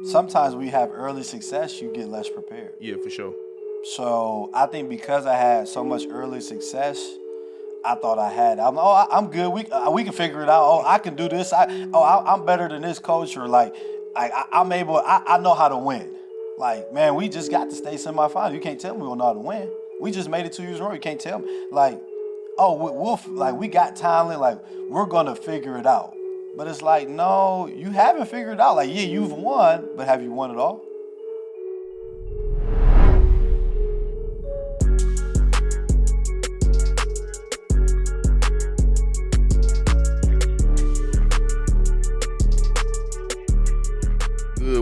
sometimes when you have early success, you get less prepared. Yeah, for sure. So I think because I had so much early success, I thought I had. I'm good. We can figure it out. Oh, I can do this. I'm better than this coach, or I'm able. I know how to win. Like, man, we just got to stay semifinal. You can't tell me we don't know how to win. We just made it 2 years in a row. You can't tell me we got talent. Like, we're gonna figure it out. But it's like, no, you haven't figured it out. Like, yeah, you've won, but have you won it all?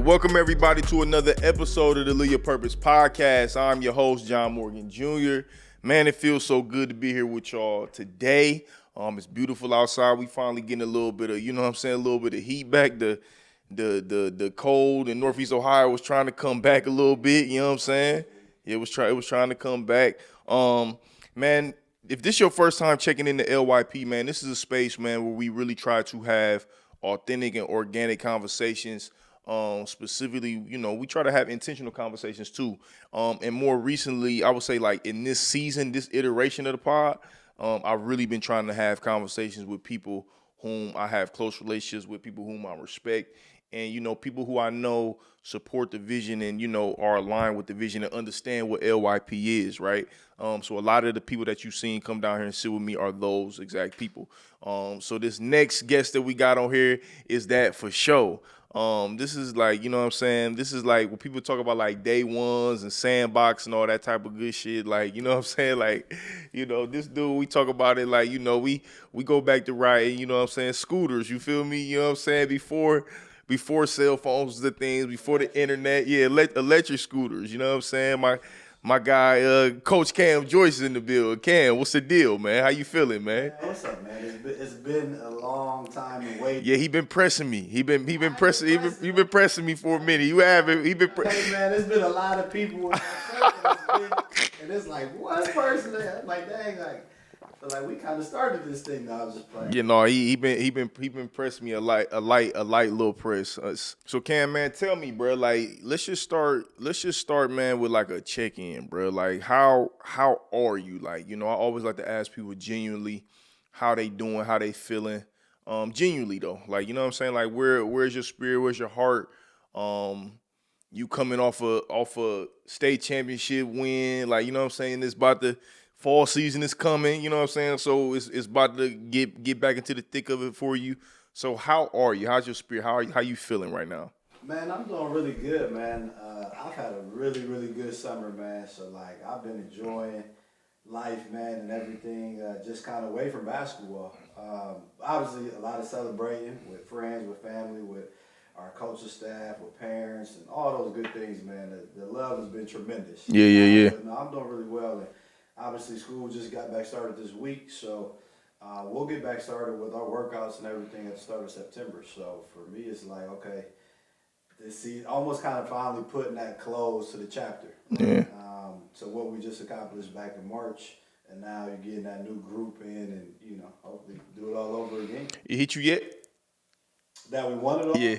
Welcome everybody to another episode of the Live Your Purpose podcast. I'm your host, John Morgan Jr. Man, it feels so good to be here with y'all today. It's beautiful outside. We finally getting a little bit of, a little bit of heat back. The cold in Northeast Ohio was trying to come back a little bit. You know what I'm saying? It was trying to come back. Man, if this is your first time checking in the LYP, man, this is a space, man, where we really try to have authentic and organic conversations. Specifically, we try to have intentional conversations too. And more recently, I would say like in this season, this iteration of the pod, I've really been trying to have conversations with people whom I have close relationships with, people whom I respect, and, people who I know support the vision and, are aligned with the vision and understand what LYP is, right? So a lot of the people that you've seen come down here and sit with me are those exact people. So this next guest that we got on here is that for sure. This is like, this is like when people talk about like day ones and sandbox and all that type of good shit. Like, this dude, we talk about it like, we go back to riding, scooters, you feel me? Before cell phones was the things, before the internet, electric scooters, My guy, Coach Cam Joyce is in the building. Cam, what's the deal, man? How you feeling, man? What's up, man? It's been a long time and waiting. Yeah, he been pressing me. He been pressing me for a minute. You haven't. Hey, man, there's been a lot of people in my circle, and it's like one person there. I'm like, dang, we kind of started this thing. I was just playing. He been pressing me a light little press. So Cam, man, tell me, bro. Like, let's just start, man, with like a check-in, bro. Like, how are you? Like, I always like to ask people genuinely how they doing, how they feeling. Genuinely though, like, like, where's your spirit, where's your heart? You coming off a state championship win, like, it's about to. Fall season is coming, So it's about to get back into the thick of it for you. So how are you? How's your spirit? How you feeling right now? Man, I'm doing really good, man. I've had a really, really good summer, man. So, like, I've been enjoying life, man, and everything, just kind of away from basketball. Obviously, a lot of celebrating with friends, with family, with our coaching staff, with parents, and all those good things, man. The love has been tremendous. Yeah. But, no, I'm doing really well. And obviously, school just got back started this week, so we'll get back started with our workouts and everything at the start of September. So for me, it's like, okay, almost kind of finally putting that close to the chapter. Yeah. So what we just accomplished back in March, and now you're getting that new group in, and hopefully do it all over again. It hit you yet? That we won it all? Yeah.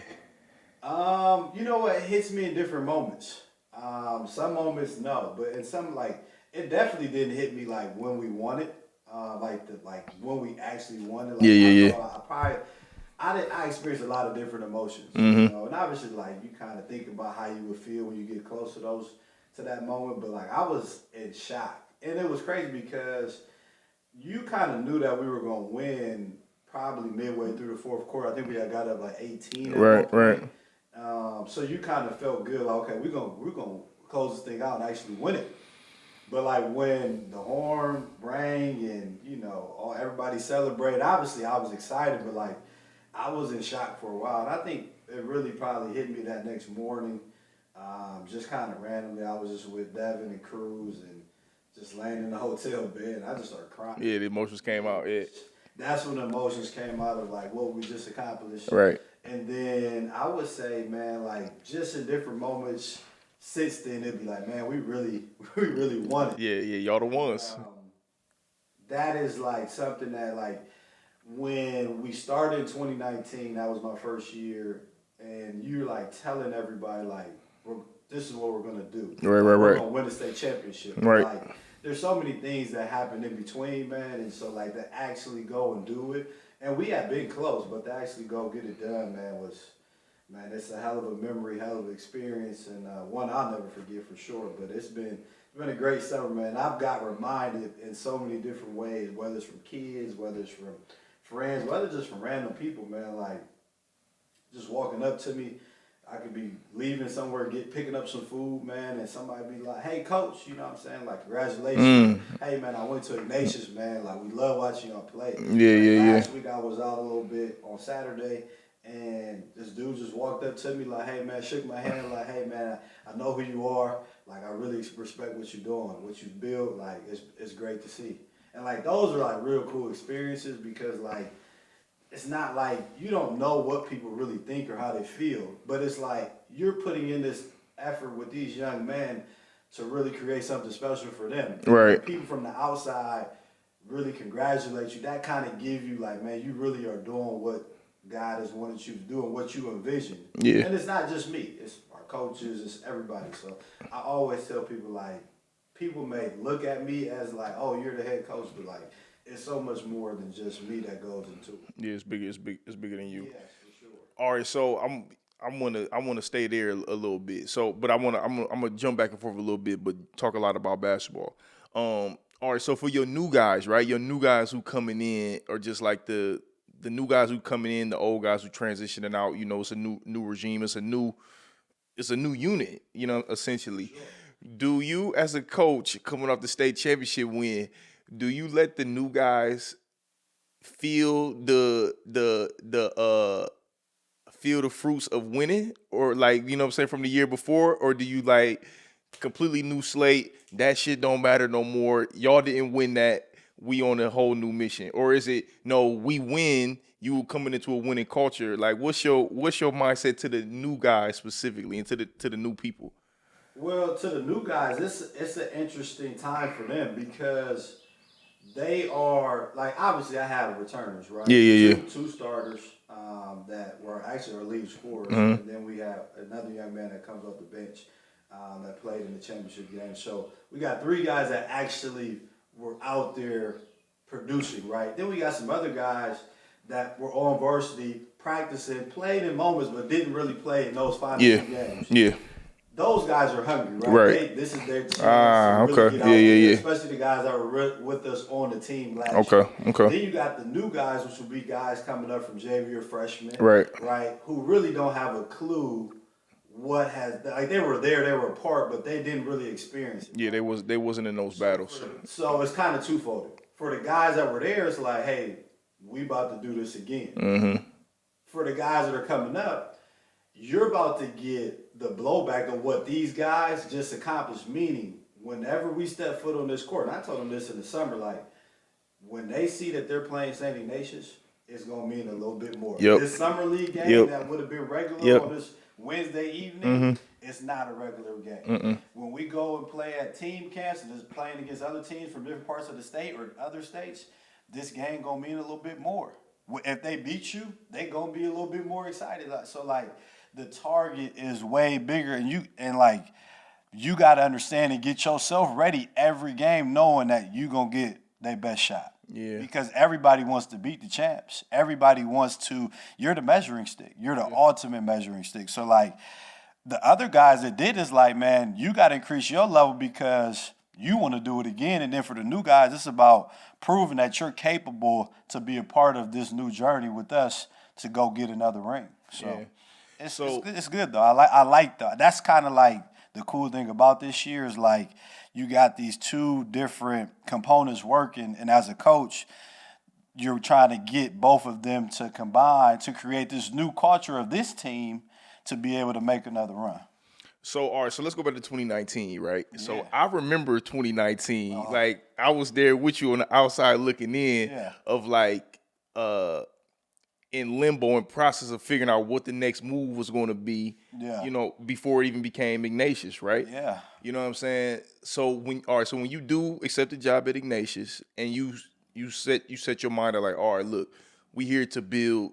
You know what? It hits me in different moments. Some moments, no, but in some it definitely didn't hit me like when we won it, when we actually won it. Like, I experienced a lot of different emotions, and obviously, like, you kind of think about how you would feel when you get close to that moment. But like, I was in shock, and it was crazy because you kind of knew that we were gonna win probably midway through the fourth quarter. I think we had got up like 18. Right. So you kind of felt good, like, okay, we're gonna close this thing out and actually win it. But like when the horn rang and everybody celebrated, obviously I was excited, but like I was in shock for a while. And I think it really probably hit me that next morning, just kind of randomly. I was just with Devin and Cruz and just laying in the hotel bed. And I just started crying. Yeah, the emotions came out. Yeah. That's when the emotions came out of like what we just accomplished. Right. And then I would say, man, like just in different moments. Since then, it'd be like, man, we really won it. Yeah, y'all the ones. That is like something that, like, when we started in 2019, that was my first year and you're like telling everybody like, this is what we're gonna do. Right, like, right, we're right. gonna win the state championship. Right. Like, there's so many things that happen in between, man, and so like to actually go and do it, and we had been close, but to actually go get it done, man, it's a hell of a memory, hell of an experience, and one I'll never forget for sure. But it's been a great summer, man. I've got reminded in so many different ways, whether it's from kids, whether it's from friends, whether it's just from random people, man. Like just walking up to me, I could be leaving somewhere, picking up some food, man, and somebody be like, "Hey, coach," you know what I'm saying? Like, congratulations. Hey, man, I went to Ignatius, man. Like, we love watching y'all play. Last week I was out a little bit on Saturday, and this dude just walked up to me like, "Hey, man," shook my hand like, "Hey, man, I know who you are. Like, I really respect what you're doing, what you build. Like, it's great to see." And like, those are like real cool experiences because like, it's not like you don't know what people really think or how they feel, but it's like you're putting in this effort with these young men to really create something special for them. Right. And people from the outside really congratulate you. That kind of give you like, man, you really are doing what God has wanted you to do and what you envision. Yeah. And it's not just me. It's our coaches. It's everybody. So I always tell people like, people may look at me as like, oh, you're the head coach, but like, it's so much more than just me that goes into it. Yeah, it's bigger. It's bigger than you. Yes, for sure. All right, so I'm gonna stay there a little bit. So, but I'm gonna jump back and forth a little bit, but talk a lot about basketball. All right, so for your new guys, right? Your new guys who coming in, or just like the new guys who coming in, the old guys who transitioning out. You know, it's a new regime. It's a new unit. You know, essentially. Sure. Do you, as a coach, coming off the state championship win, do you let the new guys feel feel the fruits of winning, or like, you know what I'm saying, from the year before, or do you like completely new slate, that shit don't matter no more, y'all didn't win that, we on a whole new mission? Or is it, no, we win, you coming into a winning culture? Like, what's your mindset to the new guys specifically, and to the new people? Well, to the new guys, it's an interesting time for them because they are like, obviously I have returners, right? Yeah. Two starters that were actually our lead scorers, Mm-hmm. and then we have another young man that comes off the bench that played in the championship game. So we got three guys that actually were out there producing, right? Then we got some other guys that were on varsity practicing, played in moments, but didn't really play in those final two games. Yeah. Those guys are hungry, right? This is their chance to really get out there, especially the guys that were with us on the team last year. Okay. Then you got the new guys, which will be guys coming up from JV or freshmen, right, who really don't have a clue what has, like, they were there, they were a part, but they didn't really experience it. Yeah, they wasn't in those battles. So it's kind of twofold. For the guys that were there, it's like, hey, we about to do this again. Mm-hmm. For the guys that are coming up, you're about to get the blowback of what these guys just accomplished. Meaning, whenever we step foot on this court, and I told them this in the summer, like, when they see that they're playing St. Ignatius, it's going to mean a little bit more. This summer league game that would have been regular on this Wednesday evening, it's not a regular game. When we go and play at team camps and just playing against other teams from different parts of the state or other states, this game going to mean a little bit more. If they beat you, they going to be a little bit more excited. So, like, the target is way bigger, and you got to understand and get yourself ready every game knowing that you going to get their best shot. Yeah. Because everybody wants to beat the champs. Everybody wants to – you're the measuring stick. You're the ultimate measuring stick. So, like, the other guys that did is like, man, you got to increase your level because you want to do it again. And then for the new guys, it's about proving that you're capable to be a part of this new journey with us to go get another ring. So it's good, though. I like that. That's kind of like the cool thing about this year is, like, you got these two different components working, and as a coach, you're trying to get both of them to combine to create this new culture of this team to be able to make another run. So, all right, so let's go back to 2019, right? Yeah. So I remember 2019, like, I was there with you on the outside looking in of, like, in limbo and process of figuring out what the next move was going to be, you know, before it even became Ignatius, right? Yeah. You know what I'm saying? So when you do accept the job at Ignatius and you set your mind at, like, all right, look, we here to build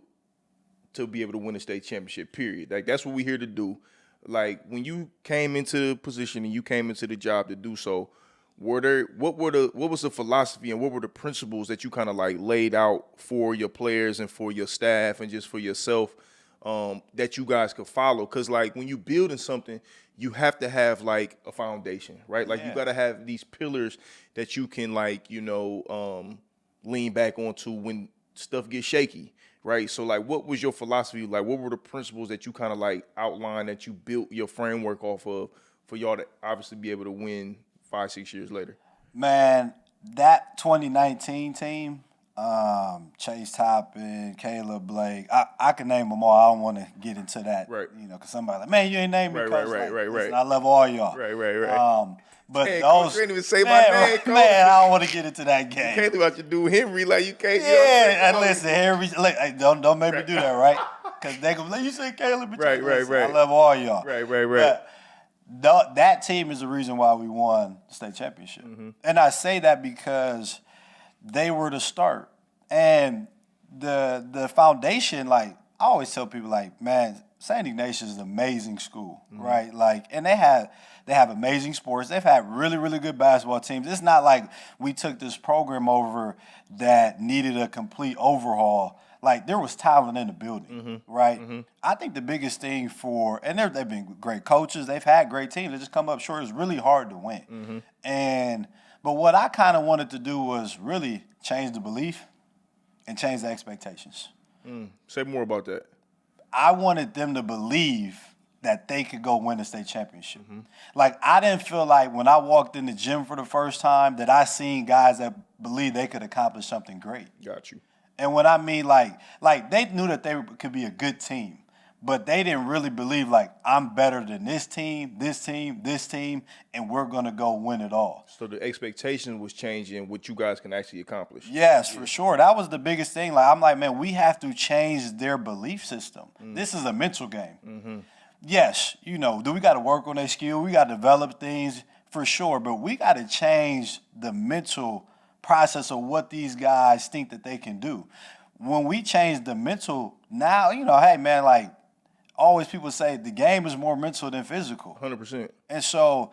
to be able to win a state championship, period. Like, that's what we're here to do. Like, when you came into the position and you came into the job to do so, what was the philosophy and what were the principles that you kind of like laid out for your players and for your staff and just for yourself that you guys could follow? Because, like, when you building something, you have to have like a foundation, right? Like, you got to have these pillars that you can, like, lean back onto when stuff gets shaky, right? So, like, what was your philosophy? Like, what were the principles that you kind of like outlined that you built your framework off of for y'all to obviously be able to win 5-6 years later? Man, that 2019 team, Chase Toppin, Caleb Blake, I can name them all. I don't want to get into that, right? Because somebody like, man, you ain't named me, Coach. Right. Listen, I love all y'all. Right. But hey, those, Coach, you didn't even say my name, Coach. Man, I don't want to get into that game. You can't do what you do Henry, like you can't. Yeah, and listen, Henry, don't make me do that, right? Because they go, you say Caleb, but right. I love all y'all. Right. But that team is the reason why we won the state championship. Mm-hmm. And I say that because they were the start. And the foundation, like, I always tell people, like, man, St. Ignatius is an amazing school, right? Like, and they have amazing sports. They've had really, really good basketball teams. It's not like we took this program over that needed a complete overhaul. Like, there was talent in the building, right? Mm-hmm. I think the biggest thing and they've been great coaches. They've had great teams. They just come up short. It's really hard to win. Mm-hmm. But what I kind of wanted to do was really change the belief and change the expectations. Say more about that. I wanted them to believe that they could go win the state championship. Mm-hmm. Like, I didn't feel like when I walked in the gym for the first time that I seen guys that believed they could accomplish something great. Got you. And when I mean, like they knew that they could be a good team, but they didn't really believe, like, I'm better than this team, and we're going to go win it all. So the expectation was changing what you guys can actually accomplish. Yes, for sure. That was the biggest thing. Like, I'm like, man, we have to change their belief system. This is a mental game. Mm-hmm. Yes, do we got to work on their skill? We got to develop things for sure, but we got to change the mental process of what these guys think that they can do. When we change the mental, now, hey, man, like, always people say the game is more mental than physical. 100%. And so,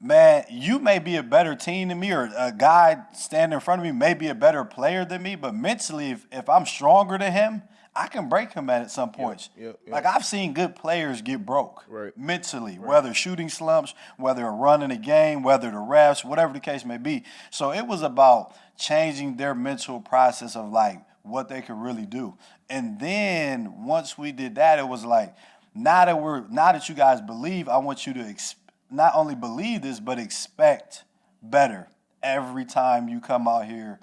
man, you may be a better team than me, or a guy standing in front of me may be a better player than me, but mentally, if I'm stronger than him, I can break him at some points. Yep. Like, I've seen good players get broke mentally, whether shooting slumps, whether running a game, whether the refs, whatever the case may be. So it was about changing their mental process of, like, what they could really do. And then once we did that, it was like, now that you guys believe, I want you to not only believe this, but expect better every time you come out here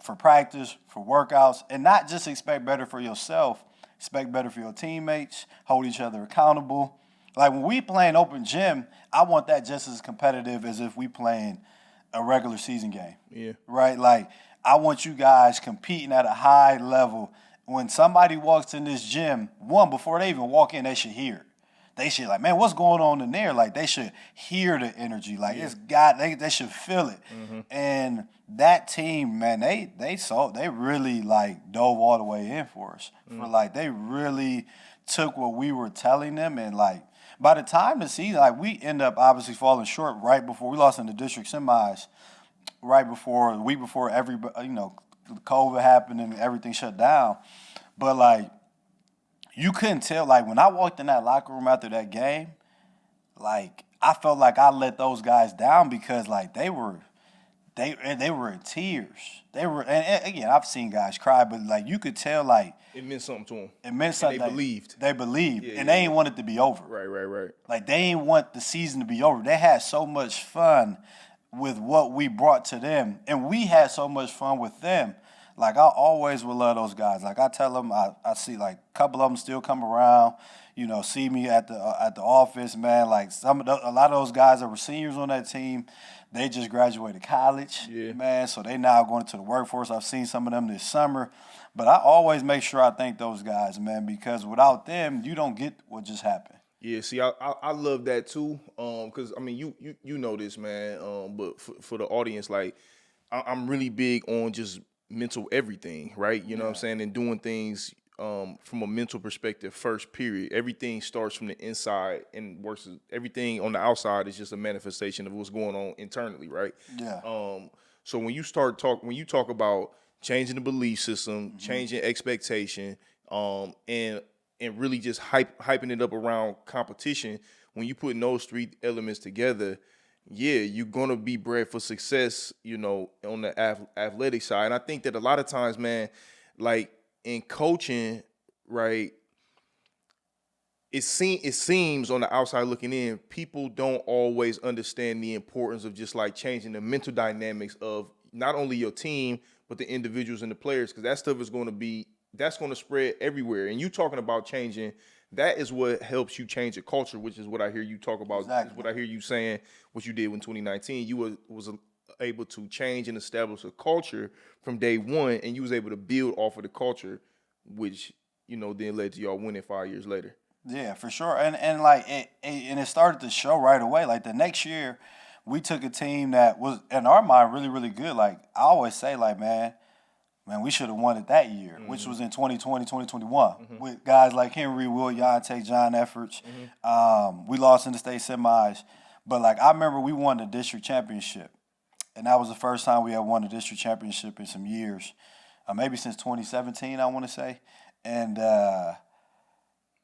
for practice, for workouts, and not just expect better for yourself, expect better for your teammates, hold each other accountable. Like, when we play an open gym, I want that just as competitive as if we playing a regular season game. Yeah. Right? Like, I want you guys competing at a high level. When somebody walks in this gym, before they even walk in, they should hear it. They should, like, man, what's going on in there? Like, they should hear the energy. Like, they should feel it. Mm-hmm. And that team, man, they really, like, dove all the way in for us. For, like, they really took what we were telling them, and, like, by the time the season, like, we end up obviously falling short right before we lost in the district semis, the week before COVID happened and everything shut down. But, like, you couldn't tell, like, when I walked in that locker room after that game, like, I felt like I let those guys down because, like, they were in tears. And again, I've seen guys cry, but, like, you could tell, like, it meant something to them. It meant something. They believed. They believed, and they didn't want it to be over. Right. Like, they didn't want the season to be over. They had so much fun with what we brought to them, and we had so much fun with them. Like, I always will love those guys. Like, I tell them, I see, like, a couple of them still come around, see me at the office, man. Like, a lot of those guys that were seniors on that team, they just graduated college, man. So they now going to the workforce. I've seen some of them this summer. But I always make sure I thank those guys, man, because without them, you don't get what just happened. Yeah, see, I love that too, because, I mean, you know this, man, but for the audience, like, I'm really big on just mental everything, right? You know what I'm saying? And doing things from a mental perspective first, period. Everything starts from the inside and works. Everything on the outside is just a manifestation of what's going on internally, right? Yeah. So when you talk about changing the belief system, changing expectation, and really just hyping it up around competition, when you put those three elements together, yeah, you're gonna be bred for success, on the athletic side. And I think that a lot of times, man, like in coaching, right, it seems on the outside looking in, people don't always understand the importance of just like changing the mental dynamics of not only your team but the individuals and the players, because that stuff is going to spread everywhere. And you talking about changing, that is what helps you change a culture, which is what I hear you talk about. Exactly. Is what I hear you saying, what you did in 2019. You was able to change and establish a culture from day one, and you was able to build off of the culture, which, then led to y'all winning 5 years later. Yeah, for sure. And like it started to show right away. Like the next year, we took a team that was in our mind really, really good. Like I always say, like, man, we should have won it that year, which was in 2020, 2021, with guys like Henry, Will, Yante, John Efforts. We lost in the state semis. But like I remember we won the district championship. And that was the first time we had won the district championship in some years. Maybe since 2017, I want to say. And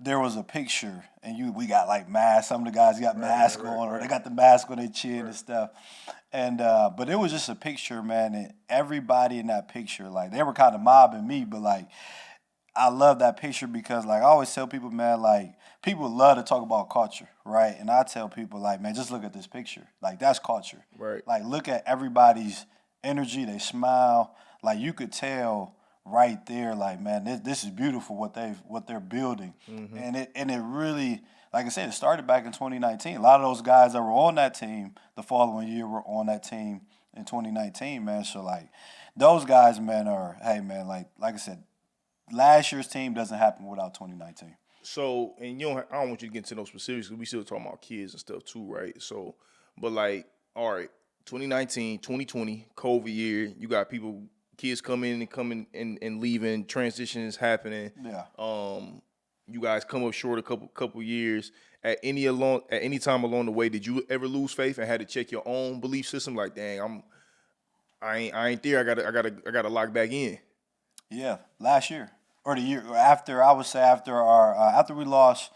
there was a picture, and we got like masks. Some of the guys got masks on, or they got the mask on their chin and stuff. And but it was just a picture, man. And everybody in that picture, like they were kind of mobbing me, but like I love that picture because, like I always tell people, man, like people love to talk about culture, right? And I tell people, like, man, just look at this picture. Like that's culture, right? Like look at everybody's energy. They smile. Like you could tell right there, like, man, this is beautiful what they're building. And it really, like I said, it started back in 2019. A lot of those guys that were on that team the following year were on that team in 2019, man. So like those guys, man, hey man, like I said, last year's team doesn't happen without 2019. So, and I don't want you to get into those specifics because we still talking about kids and stuff too, right? So, but like, all right, 2019, 2020, COVID year, you got kids coming and leaving, transitions happening. Yeah. You guys come up short a couple years. At any time along the way, did you ever lose faith and had to check your own belief system? Like, dang, I ain't there. I gotta lock back in. Yeah, last year or the year after. I would say after we lost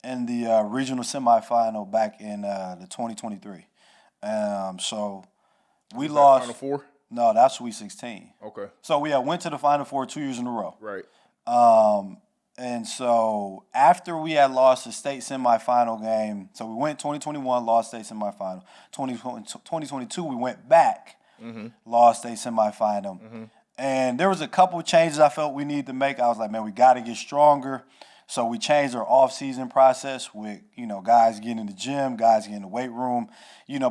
in the regional semifinal back in the 2023. So we lost. Final Four? No, that's Sweet 16. Okay. So we went to the Final Four 2 years in a row. Right. And so after we had lost the state semifinal game, so we went 2021, lost state semifinal. 2022, we went back, lost state semifinal. And there was a couple of changes I felt we needed to make. I was like, man, we got to get stronger. So we changed our off-season process with, guys getting in the gym, guys getting in the weight room.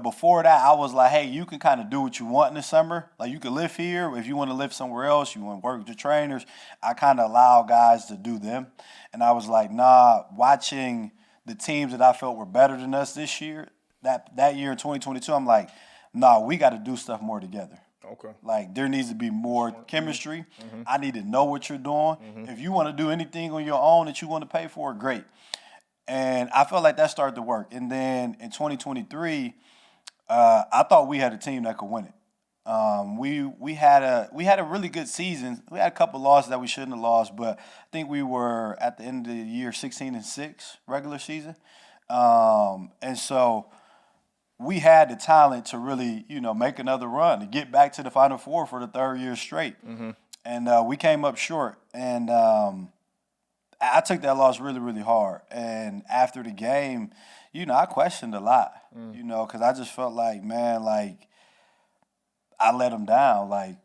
Before that, I was like, hey, you can kind of do what you want in the summer. Like, you can live here. If you want to live somewhere else, you want to work with your trainers, I kind of allow guys to do them. And I was like, nah, watching the teams that I felt were better than us this year, that year in 2022, I'm like, nah, we got to do stuff more together. Okay. Like, there needs to be more chemistry. I need to know what you're doing. If you want to do anything on your own that you want to pay for, great. And I felt like that started to work. And then in 2023, I thought we had a team that could win it. We had a really good season. We had a couple losses that we shouldn't have lost, but I think we were at the end of the year 16-6 regular season. And so we had the talent to really, make another run, to get back to the Final Four for the third year straight. And we came up short. And I took that loss really, really hard. And after the game, I questioned a lot, because I just felt like, man, like, I let them down. Like,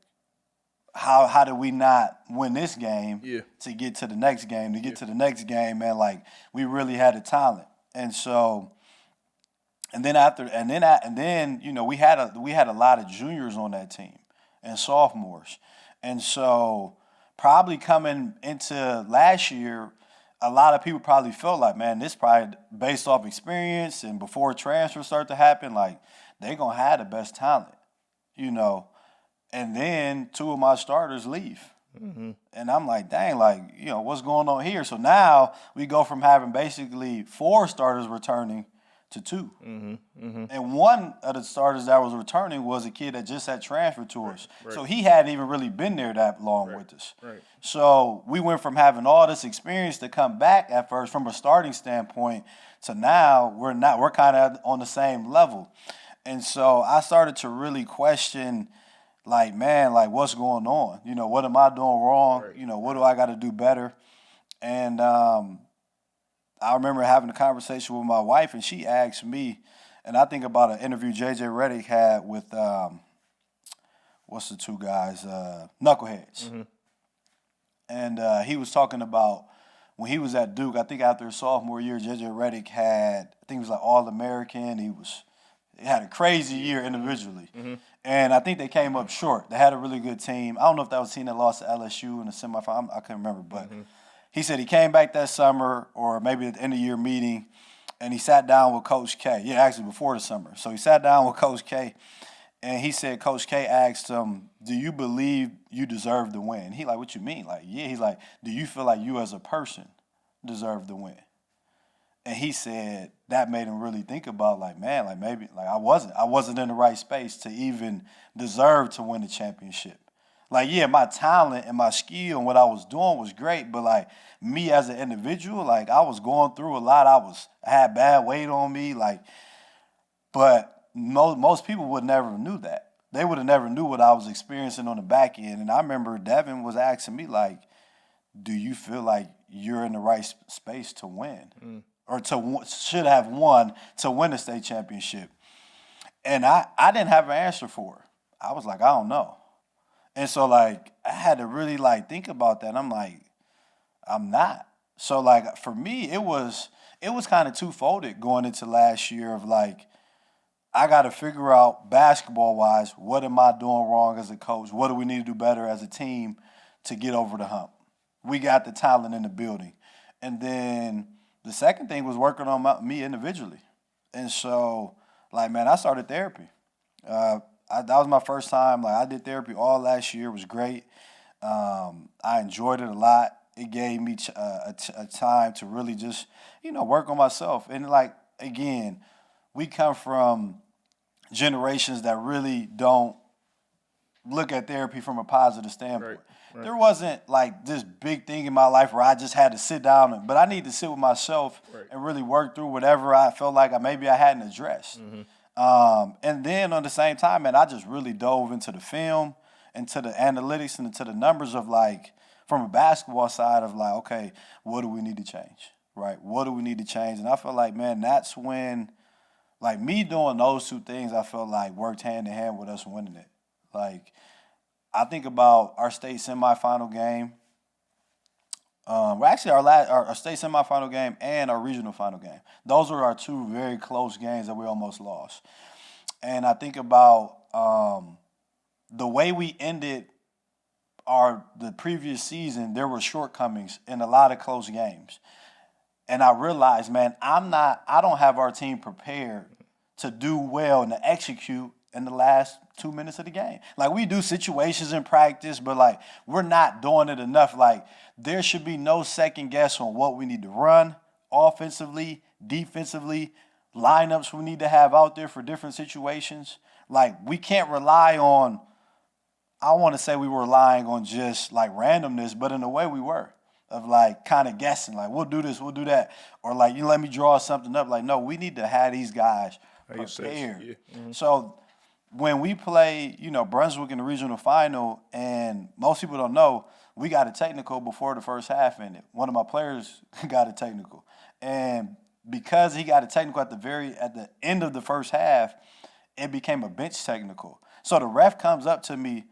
how did we not win this game to get to the next game? To get to the next game, man, like, we really had the talent. And so... And then we had a lot of juniors on that team and sophomores. And so probably coming into last year, a lot of people probably felt like, man, this probably based off experience and before transfers start to happen, like they're going to have the best talent, And then two of my starters leave. And I'm like, dang, like, you know, what's going on here? So now we go from having basically 4 starters returning to 2. And one of the starters that was returning was a kid that just had transferred to us. Right. So he hadn't even really been there that long with us. Right. So we went from having all this experience to come back at first from a starting standpoint to now we're kind of on the same level. And so I started to really question, like, man, like, what's going on? You know, what am I doing wrong? Right. You know, what do I got to do better? And I remember having a conversation with my wife, and she asked me, and I think about an interview J.J. Redick had with, what's the 2 guys? Knuckleheads. And he was talking about when he was at Duke, I think after his sophomore year, J.J. Redick had, I think he was like All-American. He had a crazy year individually. And I think they came up short. They had a really good team. I don't know if that was the team that lost to LSU in the semifinal. I can't remember, but he said he came back that summer or maybe at the end of year meeting, and he sat down with Coach K. Yeah, actually before the summer. So he sat down with Coach K, and he said Coach K asked him, do you believe you deserve to win? He like, what you mean? Like, yeah. He's like, do you feel like you as a person deserve to win? And he said that made him really think about, like, man, like maybe like I wasn't in the right space to even deserve to win the championship. Like, yeah, my talent and my skill and what I was doing was great, but like me as an individual, like I was going through a lot. I had bad weight on me, like, but most people would never knew that. They would have never knew what I was experiencing on the back end. And I remember Devin was asking me, like, do you feel like you're in the right space to win? Or should have won to win the state championship? And I didn't have an answer for her. I was like, I don't know. And so, like, I had to really, like, think about that. And I'm like, I'm not. So, like, for me, it was kind of two-folded going into last year of, like, I got to figure out basketball-wise, what am I doing wrong as a coach? What do we need to do better as a team to get over the hump? We got the talent in the building. And then the second thing was working on me individually. And so, like, man, I started therapy. That was my first time. Like, I did therapy all last year. It was great. I enjoyed it a lot. It gave me a time to really just, work on myself. And, like, again, we come from generations that really don't look at therapy from a positive standpoint. Right. There wasn't, like, this big thing in my life where I just had to sit down. But I need to sit with myself and really work through whatever I felt like maybe I hadn't addressed. And then on the same time, man, I just really dove into the film, into the analytics, and into the numbers of, like, from a basketball side of, like, okay, what do we need to change, right? What do we need to change? And I feel like, man, that's when, like, me doing those two things, I felt like worked hand in hand with us winning it. Like, I think about our state semifinal game. Actually, our state semifinal game and our regional final game. Those were our two very close games that we almost lost. And I think about the way we ended the previous season. There were shortcomings in a lot of close games, and I realized, man, I don't have our team prepared to do well and to execute in the last 2 minutes of the game. Like, we do situations in practice, but, like, we're not doing it enough. Like, there should be no second guess on what we need to run offensively, defensively, lineups we need to have out there for different situations. Like, we can't rely on, I want to say we were relying on just, like, randomness, but in a way we were, of, like, kind of guessing, like, we'll do this, we'll do that. Or, like, you let me draw something up. Like, no, we need to have these guys prepared. So when we play, Brunswick in the regional final, and most people don't know, we got a technical before the first half ended. One of my players got a technical. And because he got a technical at the end of the first half, it became a bench technical. So the ref comes up to me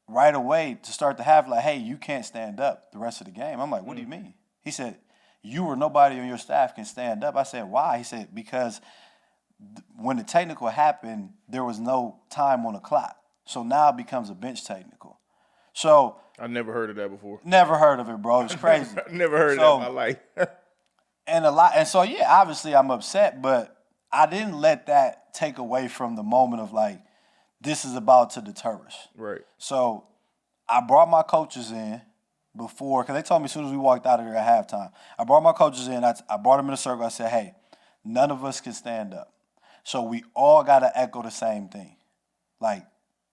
right away to start the half like, hey, you can't stand up the rest of the game. I'm like, what do you mean? He said, you or nobody on your staff can stand up. I said, why? He said, because when the technical happened, there was no time on the clock. So now it becomes a bench technical. So I never heard of that before. Never heard of it, bro. It's crazy. Never heard of that in my life. And so, yeah, obviously I'm upset, but I didn't let that take away from the moment of, like, this is about to deter us. Right. So I brought my coaches in before, because they told me as soon as we walked out of there at halftime, I brought my coaches in. I brought them in a circle. I said, hey, none of us can stand up. So we all got to echo the same thing. Like,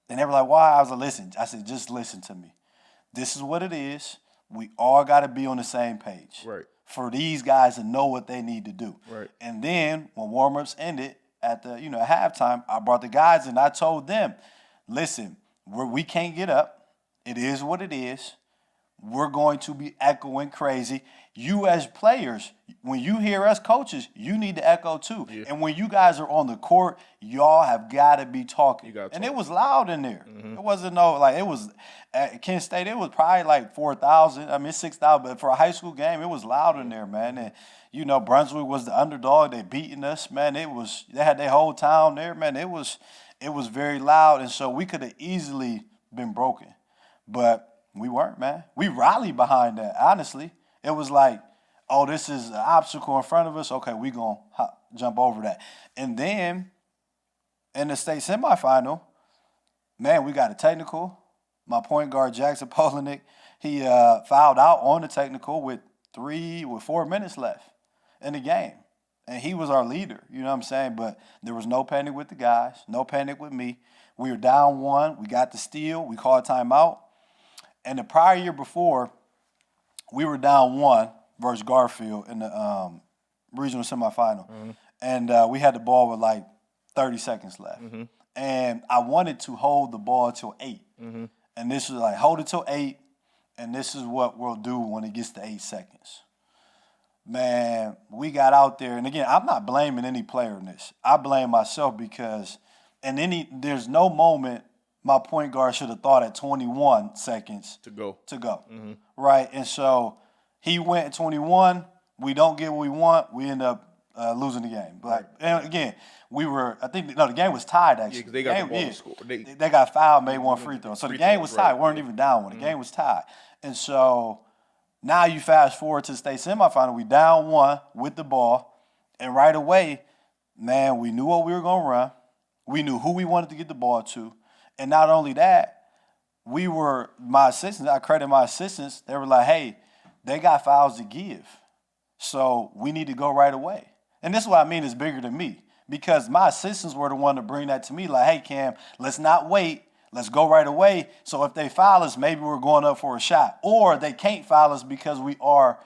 and they were like, why? I was like, listen. I said, just listen to me. This is what it is. We all got to be on the same page. Right. For these guys to know what they need to do. Right. And then when warm-ups ended at the, at halftime, I brought the guys in. I told them, listen, we can't get up. It is what it is. We're going to be echoing crazy. You as players, when you hear us coaches, you need to echo too. Yeah. And when you guys are on the court, y'all have got to be talking. And it was loud in there. Mm-hmm. It wasn't it was at Kent State, it was probably like 4,000. I mean, 6,000, but for a high school game, it was loud in there, man. And, Brunswick was the underdog. They beating us, man. They had their whole town there, man. It was very loud. And so we could have easily been broken. But we weren't, man. We rallied behind that, honestly. It was like, oh, this is an obstacle in front of us. Okay, we going to jump over that. And then in the state semifinal, man, we got a technical. My point guard, Jackson Polinick, he fouled out on the technical with 4 minutes left in the game. And he was our leader, you know what I'm saying? But there was no panic with the guys, no panic with me. We were down 1. We got the steal. We called timeout. And the prior year before, we were down 1 versus Garfield in the regional semifinal. Mm-hmm. And we had the ball with like 30 seconds left. Mm-hmm. And I wanted to hold the ball till 8. Mm-hmm. And this was like, hold it till 8, and this is what we'll do when it gets to 8 seconds. Man, we got out there. And, again, I'm not blaming any player in this. I blame myself because there's no moment my point guard should have thought at 21 seconds to go. Mm-hmm. Right? And so he went at 21. We don't get what we want. We end up losing the game. But and again, the game was tied, actually. Yeah, because they got the ball to score. They got fouled, made 1 free throw. So the game was tied. We weren't even down 1. The game was tied. And so now you fast forward to the state semifinal. We down 1 with the ball. And right away, man, we knew what we were going to run. We knew who we wanted to get the ball to. And not only that, my assistants, I credit my assistants, they were like, hey, they got fouls to give. So we need to go right away. And this is what I mean is bigger than me, because my assistants were the one to bring that to me, like, hey, Cam, let's not wait. Let's go right away. So if they foul us, maybe we're going up for a shot. Or they can't foul us because we are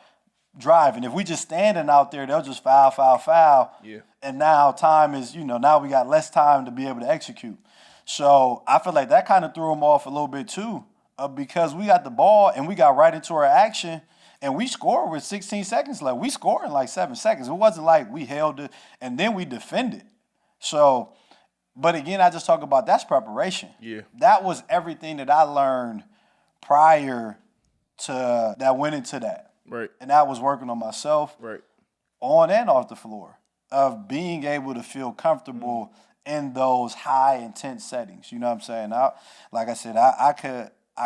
driving. If we just standing out there, they'll just foul. Yeah. And now time is, now we got less time to be able to execute. So I feel like that kind of threw them off a little bit too, because we got the ball and we got right into our action and we scored with 16 seconds left. We scored in like 7 seconds. It wasn't like we held it and then we defended. So, but again, I just talk about that's preparation. Yeah. That was everything that I learned prior to that went into that. Right. And that was working on myself. Right. On and off the floor, of being able to feel comfortable in those high intense settings. You know what I'm saying? Like I said, I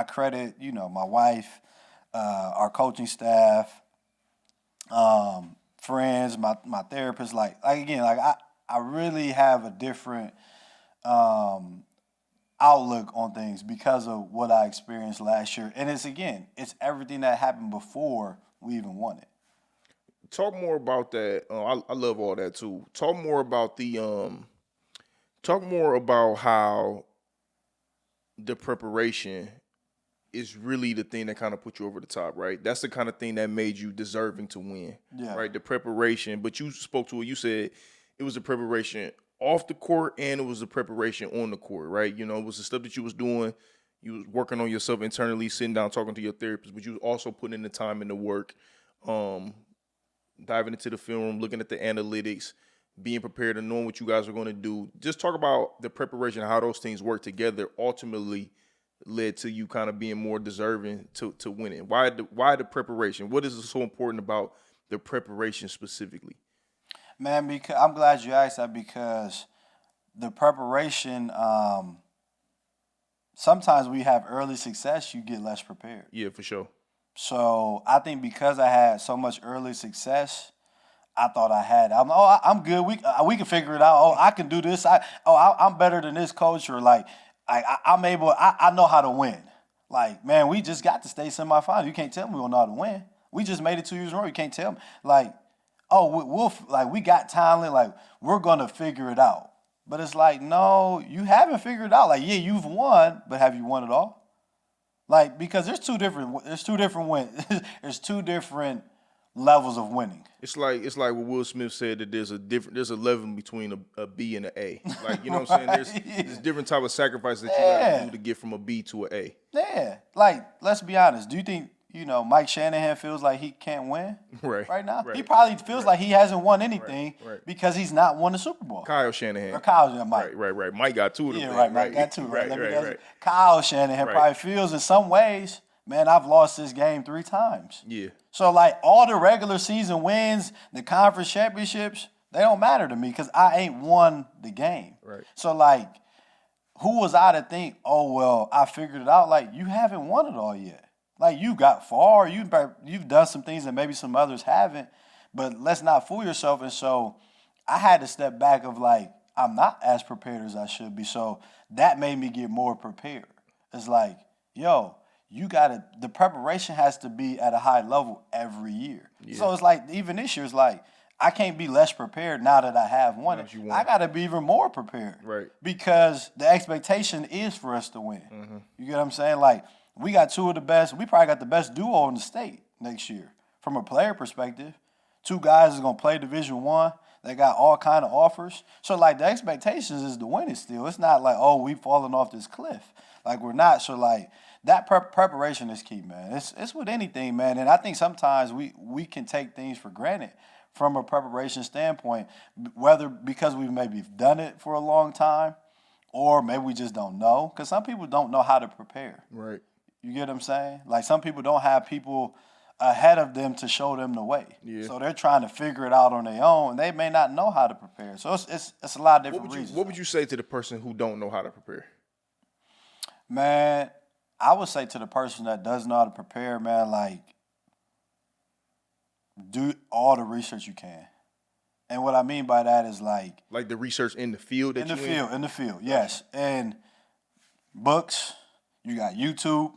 credit, my wife, our coaching staff, friends, my therapist, like again, like I really have a different outlook on things because of what I experienced last year. And it's everything that happened before we even won it. Talk more about that. I love all that too. Talk more about how the preparation is really the thing that kind of put you over the top, right? That's the kind of thing that made you deserving to win, right? The preparation. But you spoke to it. You said it was the preparation off the court and it was the preparation on the court, right? It was the stuff that you was doing. You was working on yourself internally, sitting down, talking to your therapist, but you was also putting in the time and the work, diving into the film room, looking at the analytics, being prepared and knowing what you guys are going to do. Just talk about the preparation, how those things work together ultimately led to you kind of being more deserving to winning. Why the preparation? What is so important about the preparation specifically? Man, because I'm glad you asked that, because the preparation, sometimes we have early success, you get less prepared. Yeah, for sure. So I think because I had so much early success, I thought I had it. I'm good. We can figure it out. Oh, I can do this. I'm better than this coach, or like I'm able. I know how to win. Like, man, we just got to stay semifinal. You can't tell me we don't know how to win. We just made it 2 years in a row. You can't tell me. Like, oh, we got talent. Like, we're going to figure it out. But it's like, no, you haven't figured it out. Like, yeah, you've won, but have you won it all? Like, because there's two different wins. There's two different levels of winning. It's like what Will Smith said, that there's a level between a B and an A. Like, you know what I'm saying? There's different type of sacrifices that you gotta do to get from a B to an A. Yeah. Like, let's be honest. Do you think, Mike Shanahan feels like he can't win right now? Right. He probably feels like he hasn't won anything because he's not won the Super Bowl. Kyle Shanahan. Or Kyle, Mike. Right. Mike got two of them. Yeah, right. Mike got two. Right. Kyle Shanahan probably feels in some ways, man, I've lost this game 3 times. Yeah. So, like, all the regular season wins, the conference championships, they don't matter to me because I ain't won the game. Right. So, like, who was I to think, oh, well, I figured it out? Like, you haven't won it all yet. Like, you got far. You've done some things that maybe some others haven't. But let's not fool yourself. And so I had to step back of, like, I'm not as prepared as I should be. So that made me get more prepared. It's like, yo, the preparation has to be at a high level every year. Yeah. So it's like, even this year, it's like, I can't be less prepared now that I have won it. I got to be even more prepared. Right. Because the expectation is for us to win. Mm-hmm. You get what I'm saying? Like, we got two of the best. We probably got the best duo in the state next year. From a player perspective, 2 guys is going to play Division I. They got all kind of offers. So, like, the expectations is to win it still. It's not like, oh, we've fallen off this cliff. Like, we're not. So, like, that preparation is key, man. It's with anything, man. And I think sometimes we can take things for granted from a preparation standpoint, whether because we've maybe done it for a long time or maybe we just don't know. Because some people don't know how to prepare. Right. You get what I'm saying? Like, some people don't have people ahead of them to show them the way. Yeah. So they're trying to figure it out on their own, and they may not know how to prepare. So it's a lot of different reasons. What would you say to the person who don't know how to prepare? Man, I would say to the person that does know how to prepare, man, like, do all the research you can. And what I mean by that is like the research in the field. In the field, yes. And books, you got YouTube,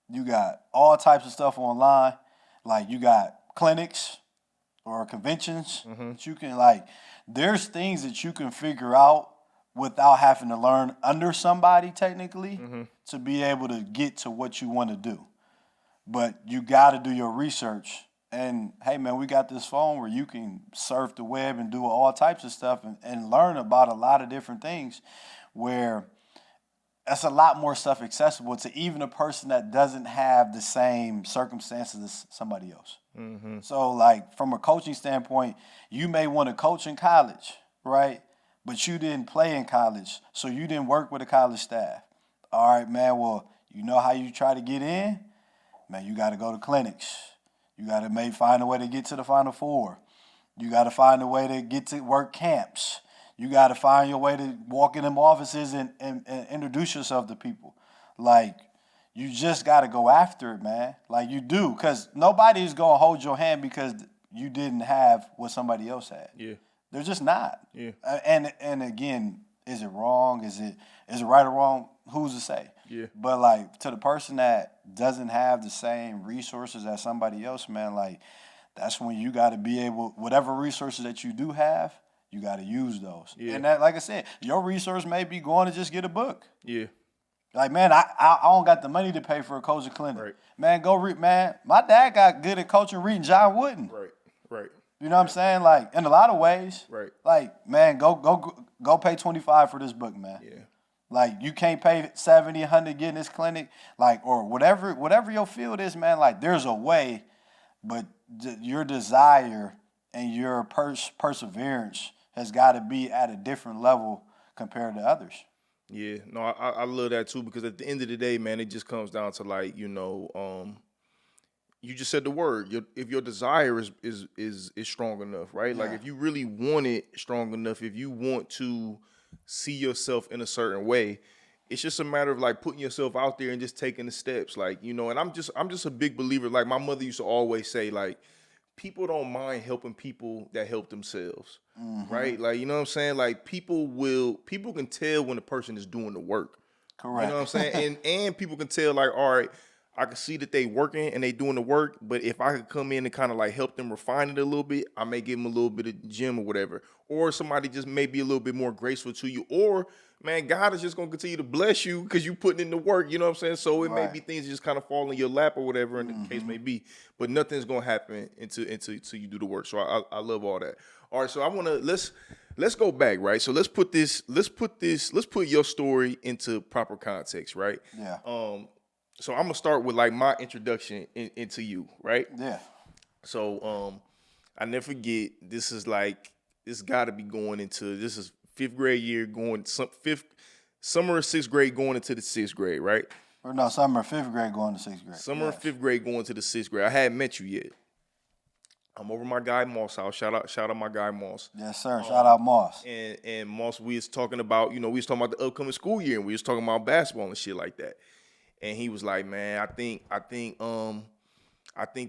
you got all types of stuff online. Like, you got clinics or conventions that you can, like, there's things that you can figure out without having to learn under somebody technically to be able to get to what you want to do. But you got to do your research. And, hey, man, we got this phone where you can surf the web and do all types of stuff and learn about a lot of different things where that's a lot more stuff accessible to even a person that doesn't have the same circumstances as somebody else. Mm-hmm. So, like, from a coaching standpoint, you may want to coach in college, right? But you didn't play in college, so you didn't work with a college staff. All right, man, well, you know how you try to get in? Man, you got to go to clinics. You got to find a way to get to the Final Four. You got to find a way to get to work camps. You got to find your way to walk in them offices and introduce yourself to people. Like, you just got to go after it, man. Like, you do, because nobody's going to hold your hand because you didn't have what somebody else had. Yeah. They're just not. Yeah. And again, is it wrong? Is it right or wrong? Who's to say? Yeah. But, like, to the person that doesn't have the same resources as somebody else, man, like, that's when you got to be able, whatever resources that you do have, you got to use those. Yeah. And that, like I said, your resource may be going to just get a book. Yeah. Like, man, I don't got the money to pay for a coaching clinic. Right. Man, go read. Man, my dad got good at coaching reading John Wooden. Right. You know what I'm saying? Like, in a lot of ways. Right. Like, man, go pay $25 for this book, man. Yeah. Like, you can't pay $70, $100 getting this clinic, like, or whatever your field is, man. Like, there's a way, but your desire and your perseverance has got to be at a different level compared to others. Yeah, no, I love that too, because at the end of the day, man, it just comes down to, like, you know, you just said the word. If your desire is strong enough, right? Yeah. Like, if you really want it strong enough, if you want to see yourself in a certain way, it's just a matter of, like, putting yourself out there and just taking the steps, like, you know. And I'm just a big believer. Like, my mother used to always say, like, people don't mind helping people that help themselves, right? Like, you know what I'm saying? Like, people can tell when a person is doing the work, Correct. You know what I'm saying? And people can tell, like, all right, I can see that they working and they doing the work, but if I could come in and kind of like help them refine it a little bit, I may give them a little bit of gym or whatever. Or somebody just may be a little bit more graceful to you. Or, man, God is just going to continue to bless you because you putting in the work, you know what I'm saying? So it may be things that just kind of fall in your lap or whatever, and the case may be. But nothing's going to happen until you do the work. So I love all that. All right, so I want to, let's go back, right? So let's put your story into proper context, right? Yeah. So I'm gonna start with like my introduction into you, right? Yeah. So I never forget. This got to be going into this is fifth grade year summer of sixth grade going into the sixth grade, right? Or no, summer of fifth grade going to sixth grade. Summer of fifth grade going to the sixth grade. I hadn't met you yet. I'm over my guy Moss house. Shout out my guy Moss. Yes, sir. Shout out Moss. And Moss, we was talking about the upcoming school year, and we was talking about basketball and shit like that. And he was like, man, I think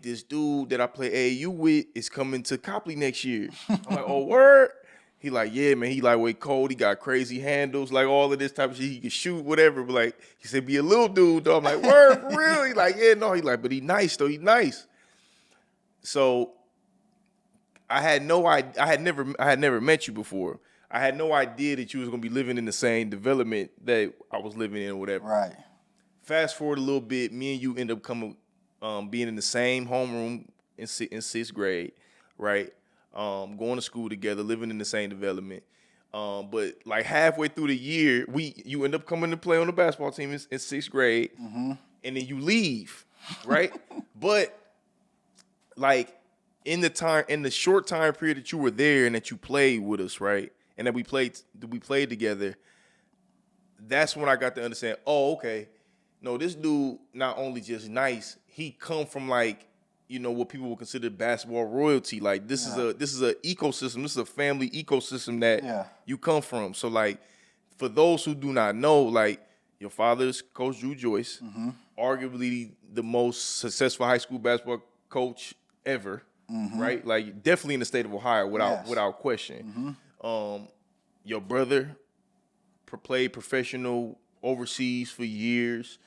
this dude that I play AAU with is coming to Copley next year. I'm like, oh, word? He like, yeah, man. He lightweight cold. He got crazy handles, like all of this type of shit. He can shoot, whatever. But like, he said, be a little dude, though. I'm like, word, for real? He like, yeah, no. He like, but he nice, though. He nice. So I had never met you before. I had no idea that you was gonna be living in the same development that I was living in or whatever. Right. Fast forward a little bit, me and you end up being in the same homeroom in sixth grade, right? Going to school together, living in the same development. But like halfway through the year, you end up coming to play on the basketball team in sixth grade, and then you leave, right? But like in the short time period that you were there and that you played with us, right? And that we played together, that's when I got to understand, oh, okay. No, this dude not only just nice, he come from like, what people would consider basketball royalty. Like this is a ecosystem. This is a family ecosystem that you come from. So like, for those who do not know, like your father's Coach Dru Joyce, arguably the most successful high school basketball coach ever, right? Like definitely in the state of Ohio without question. Your brother played professional overseas for years.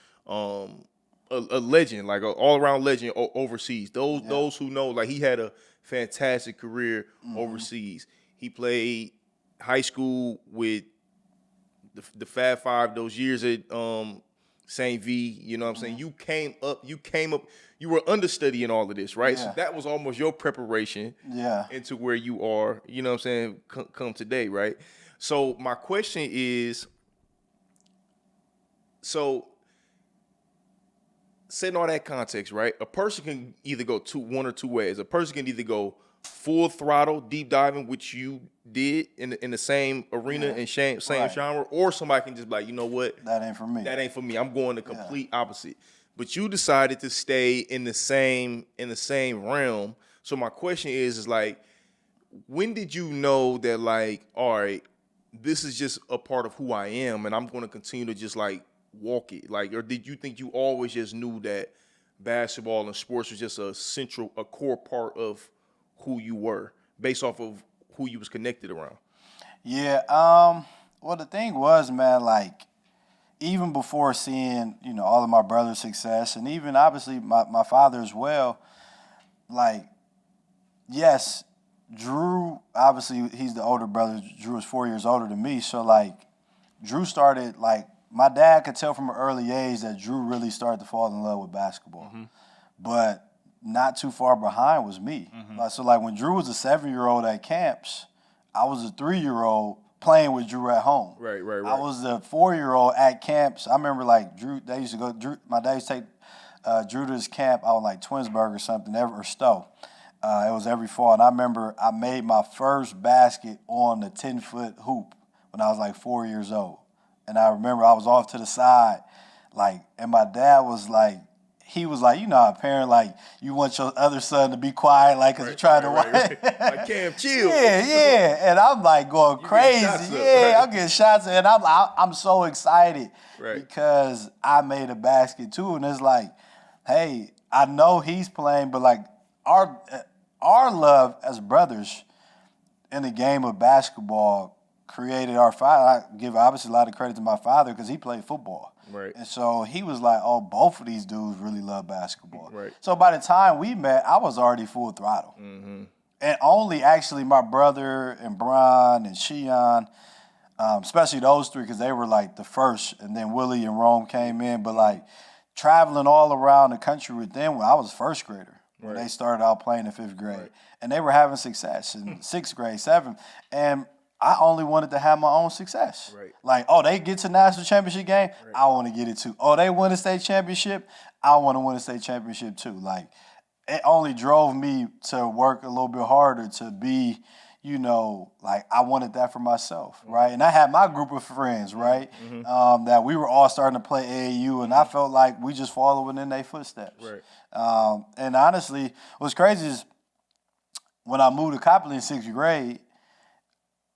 A legend, like an all-around legend overseas. Those who know, like he had a fantastic career overseas. He played high school with the Fab Five those years at St. V. You know what I'm saying? You came up. You were understudy in all of this, right? Yeah. So that was almost your preparation into where you are. You know what I'm saying? Come today, right? So my question is, setting all that context, right? A person can either go one or two ways. A person can either go full throttle, deep diving, which you did in the same arena and same genre, or somebody can just be like, you know what? That ain't for me. That ain't for me. I'm going the complete opposite. But you decided to stay in the same realm. So my question is like, when did you know that like, all right, this is just a part of who I am, and I'm going to continue to just like walk it? Like, or did you think you always just knew that basketball and sports was just a core part of who you were based off of who you was connected around? Yeah. Well, the thing was, man, like even before seeing, all of my brother's success and even obviously my father as well, like, yes, Dru, obviously he's the older brother. Dru is 4 years older than me. So like Dru started like, my dad could tell from an early age that Dru really started to fall in love with basketball. But not too far behind was me. So like when Dru was a 7-year-old at camps, I was a 3-year-old playing with Dru at home. Right. I was the 4-year-old at camps. I remember like Dru, my dad used to take Dru to his camp out in like Twinsburg or something, or Stowe. It was every fall. And I remember I made my first basket on the 10-foot hoop when I was like 4 years old. And I remember I was off to the side, like, and my dad was like, he was like, a parent, like, you want your other son to be quiet, like, because you're trying to watch. Like, Cam, chill. Yeah. And I'm like going crazy. I'm getting shots. And I'm so excited because I made a basket too. And it's like, hey, I know he's playing, but like our love as brothers in the game of basketball created our father. I give obviously a lot of credit to my father because he played football. Right. And so he was like, oh, both of these dudes really love basketball. Right. So by the time we met, I was already full throttle. Mm-hmm. And only actually my brother and Brian and Sian, especially those three, because they were like the first. And then Willie and Rome came in. But like traveling all around the country with them when I was first grader. When they started out playing in 5th grade. Right. And they were having success in 6th grade, 7th. And I only wanted to have my own success. Right. Like, oh, they get to national championship game, I want to get it too. Oh, they win a state championship, I want to win a state championship too. Like, it only drove me to work a little bit harder to be, like I wanted that for myself, right? And I had my group of friends, right, that we were all starting to play AAU, and I felt like we just following in their footsteps. Right. And honestly, what's crazy is when I moved to Copley in 6th grade,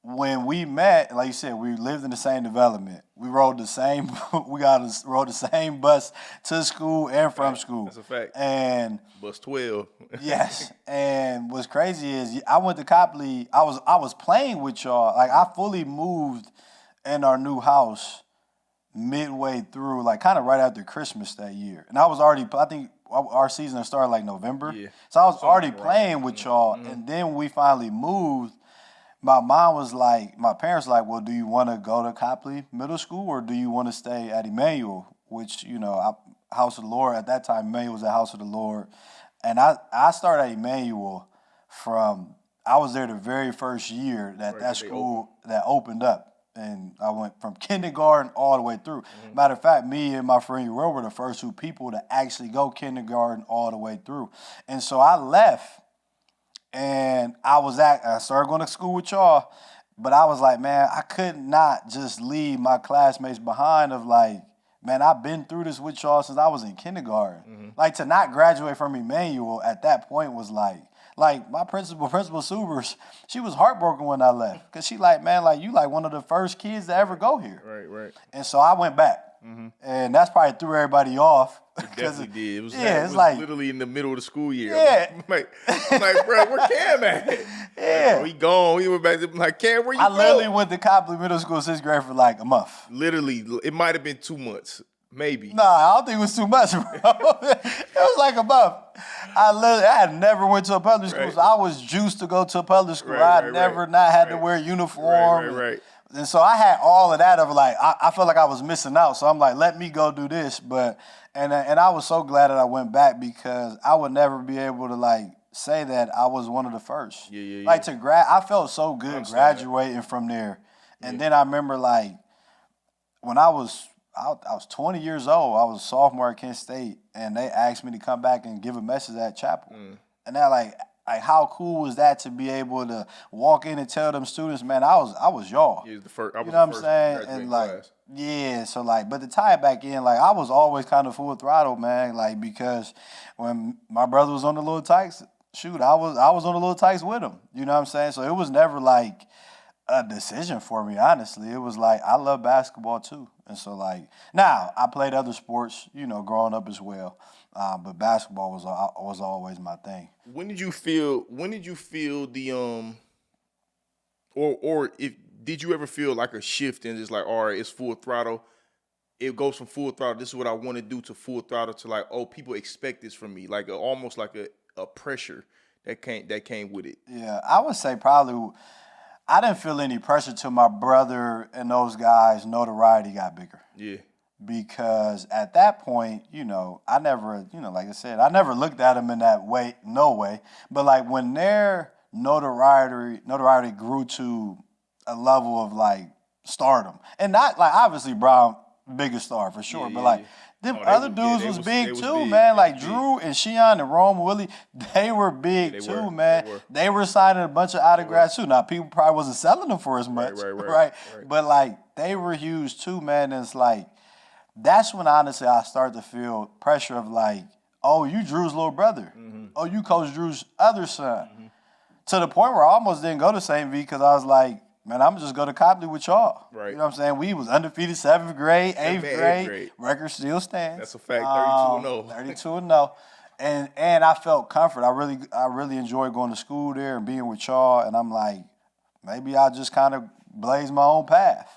when we met, like you said, we lived in the same development. We rode the same. Rode the same bus to school and from school. That's a fact. And bus 12. yes. And what's crazy is I went to Copley. I was playing with y'all. Like I fully moved in our new house midway through, like kind of right after Christmas that year. And I was already. I think our season started like November. Yeah. So I was already playing with y'all. And then when we finally moved, my parents were like, well, do you want to go to Copley Middle School or do you want to stay at Emmanuel, which, House of the Lord. At that time, Emmanuel was at House of the Lord. And I started at Emmanuel I was there the very first year that school that opened up. And I went from kindergarten all the way through. Mm-hmm. Matter of fact, me and my friend Uriel were the first 2 people to actually go kindergarten all the way through. And so I left. And I started going to school with y'all, but I was like, man, I could not just leave my classmates behind of like, man, I've been through this with y'all since I was in kindergarten. Mm-hmm. Like to not graduate from Emmanuel at that point was like my Principal Subers, she was heartbroken when I left because she like, man, like you like one of the first kids to ever go here. Right. And so I went back. Mm-hmm. And that's probably threw everybody off. It definitely did. It was, literally in the middle of the school year. Yeah. I'm like, bro, where Cam at? Yeah. Like, bro, he gone. He went back to like, Cam, where you I go? literally went to Copley Middle School 6th grade for like a month. Literally, it might have been 2 months, maybe. Nah, I don't think it was too much, bro. It was like a month. I had never went to a public school, so I was juiced to go to a public school. I never not had to wear a uniform. Right. And so I had all of that of like, I felt like I was missing out. So I'm like, let me go do this. But, and I was so glad that I went back because I would never be able to like say that I was one of the first. Yeah. Like I felt so good graduating from there. And then I remember like when I was 20 years old, I was a sophomore at Kent State and they asked me to come back and give a message at chapel. And they're like how cool was that to be able to walk in and tell them students, man, I was y'all. You was the first. You know what I'm saying? And like, class. Yeah, so like, but to tie it back in, like I was always kind of full throttle, man, like because when my brother was on the Little Tykes, shoot, I was on the Little Tykes with him. You know what I'm saying? So it was never like a decision for me, honestly. It was like I love basketball too. And so like now I played other sports, growing up as well. But basketball was always my thing. When did you feel the or if did you ever feel like a shift in just like, all right, it's full throttle. It goes from full throttle, this is what I want to do, to full throttle to like, oh, people expect this from me. Like almost like a pressure that came with it. Yeah, I would say probably I didn't feel any pressure till my brother and those guys' notoriety got bigger. Yeah. Because at that point, I never, like I said, I never looked at them in that way, no way. But like when their notoriety grew to a level of like stardom, and not like obviously Brown, biggest star for sure, but like them other dudes was big too, man. Like Dru and Sian and Romeo, Willie, they were big too, man. They were signing a bunch of autographs too. Now people probably wasn't selling them for as much, right? But like they were huge too, man. And it's like that's when honestly I started to feel pressure of like, oh, you Dru's little brother. Mm-hmm. Oh, you Coach Dru's other son. Mm-hmm. To the point where I almost didn't go to St. V because I was like, man, I'm just go to Copley with y'all. Right. You know what I'm saying? We was undefeated 7th grade, 8th grade. Record still stands. That's a fact. 32-0. 32-0. And I felt comfort. I really enjoyed going to school there and being with y'all. And I'm like, maybe I just kind of blaze my own path.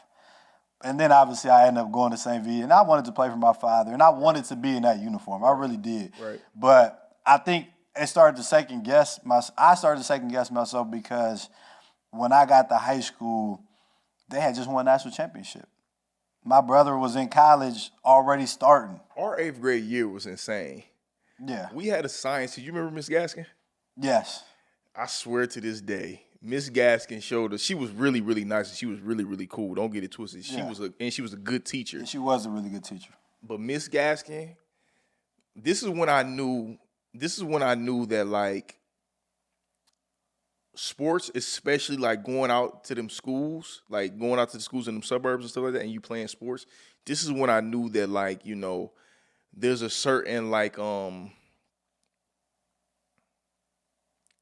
And then obviously I ended up going to St. V, and I wanted to play for my father, and I wanted to be in that uniform. I really did. Right. But I think it started to second guess myself because when I got to high school, they had just won a national championship. My brother was in college already starting. Our 8th grade year was insane. Yeah. We had a science teacher. You remember Miss Gaskin? Yes. I swear to this day, Miss Gaskin showed us. She was really, really nice, and she was really, really cool. Don't get it twisted. She was a good teacher. She was a really good teacher. But Miss Gaskin, this is when I knew that, like, sports, especially like going out to them schools, like going out to the schools in them suburbs and stuff like that, and you playing sports, this is when I knew that, like, you know, there's a certain, like,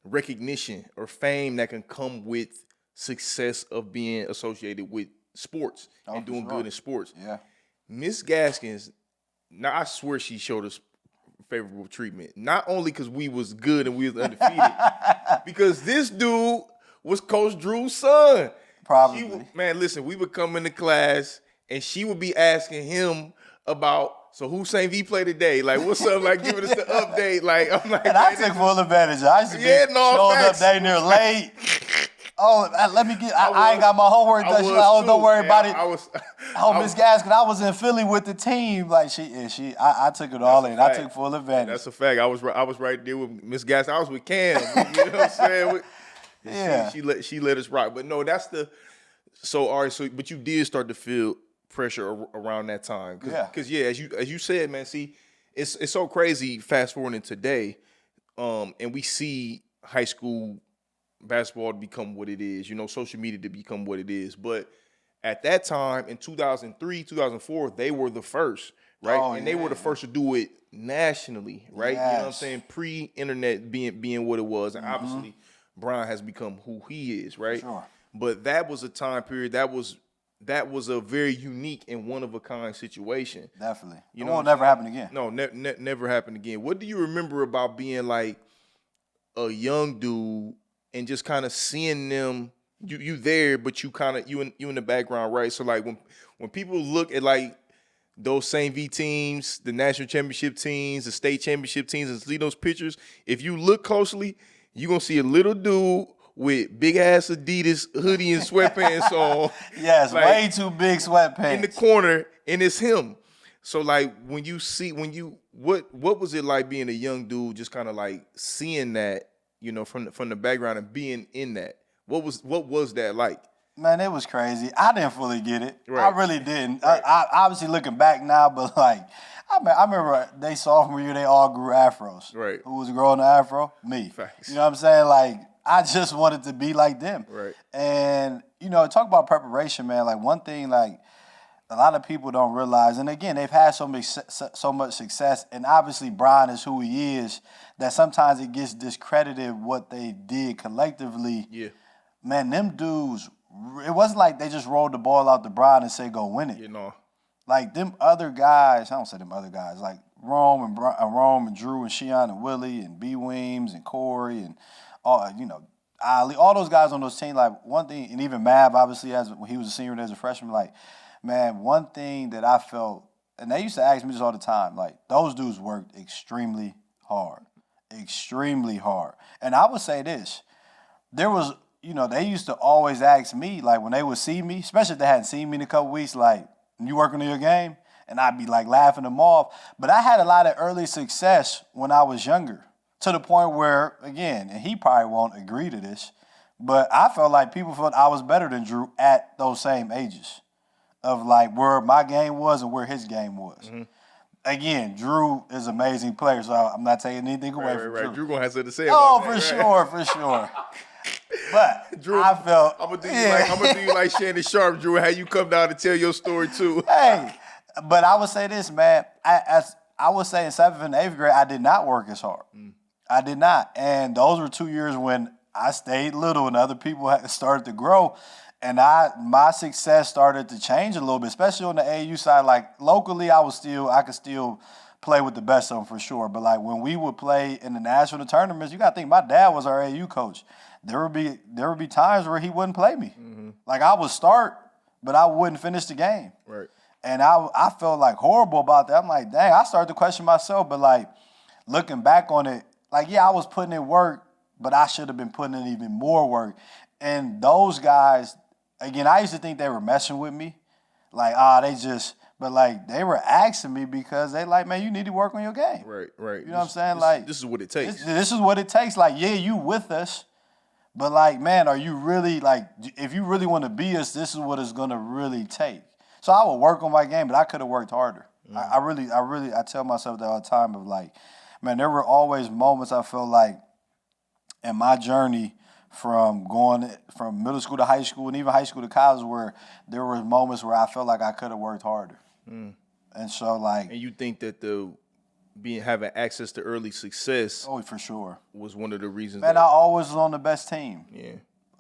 recognition or fame that can come with success of being associated with sports and doing good in sports. Yeah. Miss Gaskins, now I swear she showed us favorable treatment. Not only because we was good and we was undefeated, because this dude was Coach Dru's son. Probably. Man, listen, we would come into class and she would be asking him about, so who St. V play today? Like, what's up? Like, giving us the update. Like, I'm like, and I took full advantage. I used to be showing up day near late. Oh, let me get. I ain't got my homework done. Don't worry about it. Miss Gaskin, I was in Philly with the team. Like I took it all in. I took full advantage. That's a fact. I was right there with Miss Gaskin. I was with Cam. You know what I'm saying? Yeah. She let us rock. But no, that's the. So all right. So but you did start to feel pressure around that time. Because as you said, man. See, it's so crazy. Fast forwarding today, and we see high school basketball to become what it is, you know, social media to become what it is. But at that time, in 2003, 2004, they were the first, right? They were the first to do it nationally, right? Yes. You know what I'm saying? Pre-internet being what it was. And obviously, Brian has become who he is, right? Sure. But that was a time period that was a very unique and one-of-a-kind situation. Definitely. You It know won't never happen again. No, never happen again. What do you remember about being like a young dude and just kind of seeing them, you there, but you kind of you in the background, right? So like when people look at like those St. V teams, the national championship teams, the state championship teams, and see those pictures, if you look closely, you're gonna see a little dude with big ass Adidas hoodie and sweatpants on. Yes, like, way too big sweatpants in the corner, and it's him. So like what was it like being a young dude, just kind of like seeing that, you know, from the background and being in that? What was that like? Man, it was crazy. I didn't fully get it. Right. I really didn't. Right. I obviously looking back now, but like I remember they sophomore year they all grew afros. Right. Who was growing the afro? Me. Facts. You know what I'm saying? Like I just wanted to be like them. Right. And you know, talk about preparation, man. Like one thing, like a lot of people don't realize, and again, they've had so much success, and obviously Brian is who he is, that sometimes it gets discredited what they did collectively. Yeah. Man, them dudes, it wasn't like they just rolled the ball out to Brian and say, go win it. You know. Like them other guys, I don't say them other guys, like Rome and Dru and Sian and Willie and B. Weems and Corey and all, you know, Ali, all those guys on those teams, like one thing, and even Mav, obviously, when he was a senior and as a freshman, like, man, one thing that I felt, and they used to ask me this all the time, like, those dudes worked extremely hard. And I would say this, there was, you know, they used to always ask me, like, when they would see me, especially if they hadn't seen me in a couple weeks, like, you working on your game? And I'd be, like, laughing them off. But I had a lot of early success when I was younger, to the point where, again, and he probably won't agree to this, but I felt like people felt I was better than Dru at those same ages, of, like, where my game was and where his game was. Mm-hmm. Again, Dru is an amazing player, so I'm not taking anything away from Dru. Dru gonna have something to say about that. For sure. But Dru, I felt I'm gonna do you like Shannon Sharp, Dru, how you come down to tell your story too. Hey, but I would say this, man. I would say in 7th and 8th grade, I did not work as hard. I did not, and those were 2 years when I stayed little and other people had started to grow. And my success started to change a little bit, especially on the AAU side. Like locally, I could still play with the best of them for sure. But like when we would play in the national tournaments, you gotta think my dad was our AU coach. There would be times where he wouldn't play me. Mm-hmm. Like I would start, but I wouldn't finish the game. Right. And I felt like horrible about that. I'm like, dang, I started to question myself. But like looking back on it, like yeah, I was putting in work, but I should have been putting in even more work. And those guys, again, I used to think they were messing with me. Like, but like they were asking me because they like, man, you need to work on your game. Right. You know what I'm saying? Like this is what it takes. This is what it takes. Like, yeah, you with us, but like, man, are you really like? If you really want to be us, this is what it's gonna really take. So I would work on my game, but I could have worked harder. I tell myself that all the time of like, man, there were always moments I felt like in my journey from going from middle school to high school and even high school to college where there were moments where I felt like I could have worked harder. And so like. And you think that having access to early success. Oh, for sure. Was one of the reasons. Man, I always was on the best team. Yeah.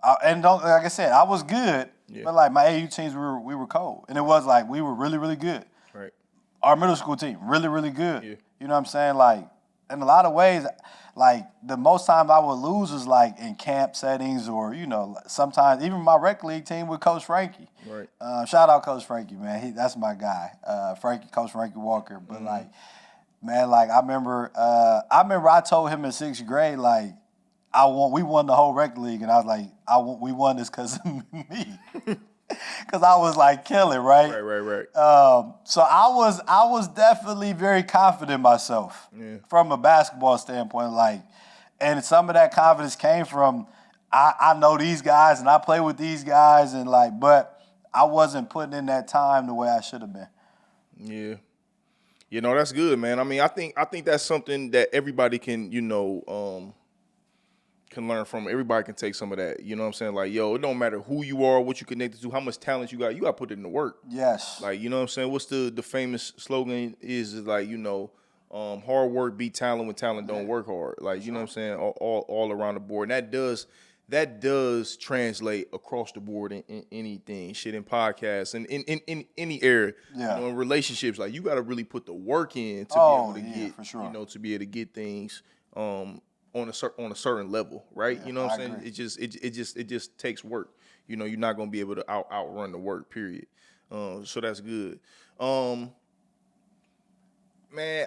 Like I said, I was good, yeah. but like my AU teams, we were cold. And it was like we were really, really good. Right. Our middle school team, really, really good. Yeah. You know what I'm saying? Like, in a lot of ways, like the most time I would lose is like in camp settings or, you know, sometimes even my rec league team with Coach Frankie. Right. Shout out Coach Frankie, man. That's my guy. Coach Frankie Walker. But like, man, like I remember I told him in 6th grade, like, we won the whole rec league, and I was like, we won this because of me, because I was like killing, right? Right. So I was definitely very confident in myself from a basketball standpoint, like, and some of that confidence came from I know these guys and I play with these guys and like, but I wasn't putting in that time the way I should have been. Yeah. You know, that's good, man. I mean, I think that's something that everybody can, you know, can learn from. Everybody can take some of that. You know what I'm saying? Like, yo, it don't matter who you are, what you connected to, how much talent you got to put it in the work. Yes. Like, you know what I'm saying? What's the famous slogan is like, you know, hard work beat talent when talent don't work hard. Like, you know what I'm saying? All around the board. And that does translate across the board in anything, shit, in podcasts and in any area. Yeah. You know, in relationships, like you got to really put the work in to be able to get, for sure. you know, to be able to get things on a certain level, right? Yeah, you know what I'm saying? Agree. It just takes work. You know, you're not gonna be able to outrun the work, period. So that's good. Man,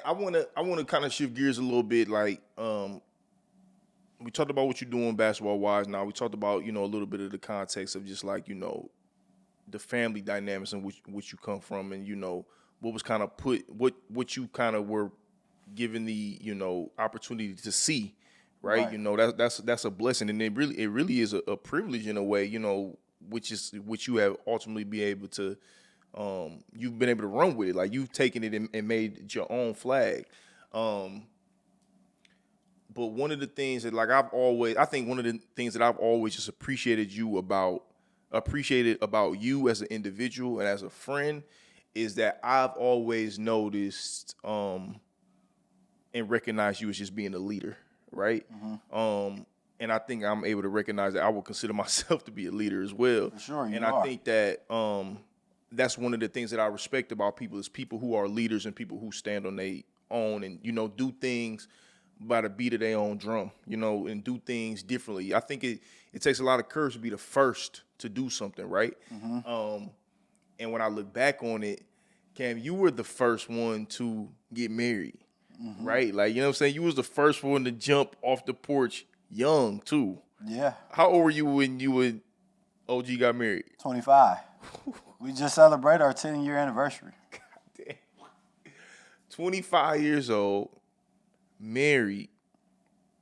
I wanna kind of shift gears a little bit. Like, we talked about what you're doing basketball wise. Now we talked about, you know, a little bit of the context of just like, you know, the family dynamics in which you come from, and you know what was kind of what you kind of were given the, you know, opportunity to see. Right? You know, that's a blessing, and it really is a privilege in a way, you know, which you have ultimately be able to, you've been able to run with it, like you've taken it and made it your own flag. But one of the things that like I think one of the things that I've always just appreciated about you as an individual and as a friend is that I've always noticed and recognized you as just being a leader. Right. Mm-hmm. And I think I'm able to recognize that I would consider myself to be a leader as well. For sure, you are. I think that that's one of the things that I respect about people is people who are leaders and people who stand on their own and, you know, do things by the beat of their own drum, you know, and do things differently. I think it takes a lot of courage to be the first to do something, right? Mm-hmm. And when I look back on it, Cam, you were the first one to get married. Mm-hmm. Right? Like, you know what I'm saying? You was the first one to jump off the porch young, too. Yeah. How old were you when you and OG got married? 25. We just celebrated our 10-year anniversary. God damn. 25 years old, married.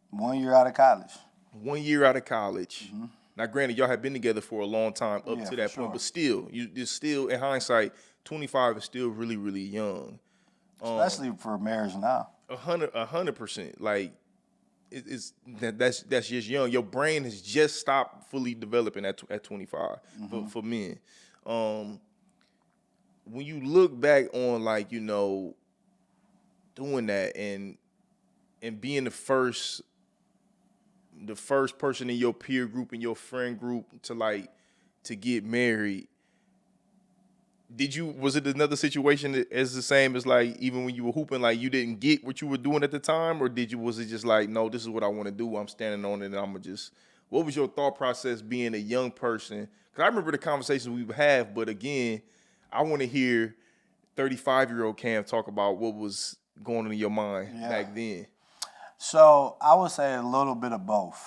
1 year out of college. 1 year out of college. Mm-hmm. Now, granted, y'all had been together for a long time up to that point, but still, in hindsight, 25 is still really, really young. Especially for marriage now. 100%. Like, that's just young. Your brain has just stopped fully developing at 25 for men. When you look back on, like, you know, doing that and being the first person in your peer group and your friend group to get married, Was it another situation that is the same as like even when you were hooping, like you didn't get what you were doing at the time, or was it just like, no, this is what I want to do, I'm standing on it, and I'm gonna just, what was your thought process being a young person? Because I remember the conversations we would have, but again, I want to hear 35-year-old Cam talk about what was going on in your mind back then. So I would say a little bit of both.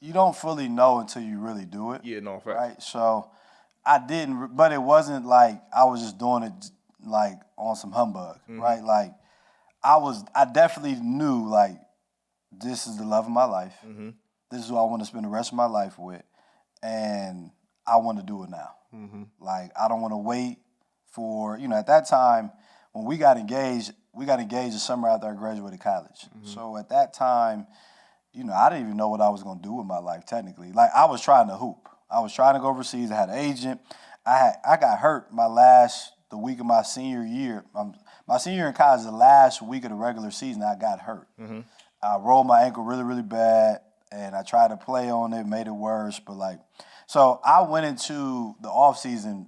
You don't fully know until you really do it. Yeah, no, fact. Right? So I didn't, but it wasn't like I was just doing it like on some humbug, right? Like I definitely knew like this is the love of my life. This is who I want to spend the rest of my life with, and I want to do it now. Like I don't want to wait for, at that time when we got engaged the summer after I graduated college. So at that time, I didn't even know what I was going to do with my life technically. Like I was trying to hoop. I was trying to go overseas. I had an agent. I got hurt the week of my senior year. My senior year in college, the last week of the regular season, I got hurt. I rolled my ankle really, really bad, and I tried to play on it, made it worse. But so I went into the offseason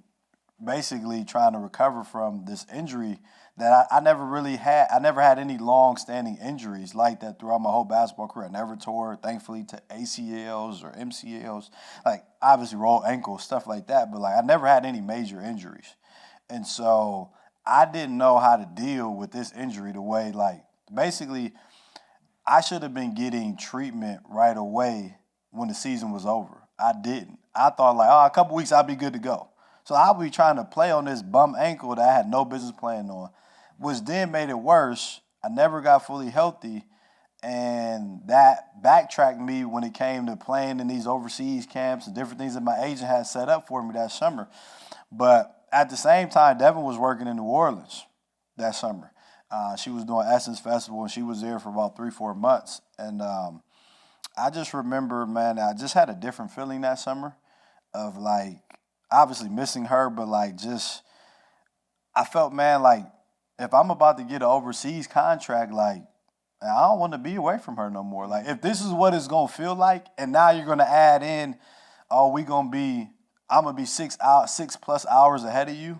basically trying to recover from this injury that I never really had. I never had any long-standing injuries like that throughout my whole basketball career. I never tore, thankfully, to ACLs or MCLs. Like, obviously, rolled ankles, stuff like that. But, I never had any major injuries. And so I didn't know how to deal with this injury the way, basically, I should have been getting treatment right away when the season was over. I didn't. I thought, a couple weeks, I'll be good to go. So I'll be trying to play on this bum ankle that I had no business playing on, which then made it worse. I never got fully healthy, and that backtracked me when it came to playing in these overseas camps and different things that my agent had set up for me that summer. But at the same time, Devin was working in New Orleans that summer. She was doing Essence Festival, and she was there for about 3-4 months. And I just remember, man, I just had a different feeling that summer of, obviously missing her, but I felt, man, if I'm about to get an overseas contract, I don't want to be away from her no more. If this is what it's going to feel like, and now you're going to add in, I'm going to be 6+ hours ahead of you.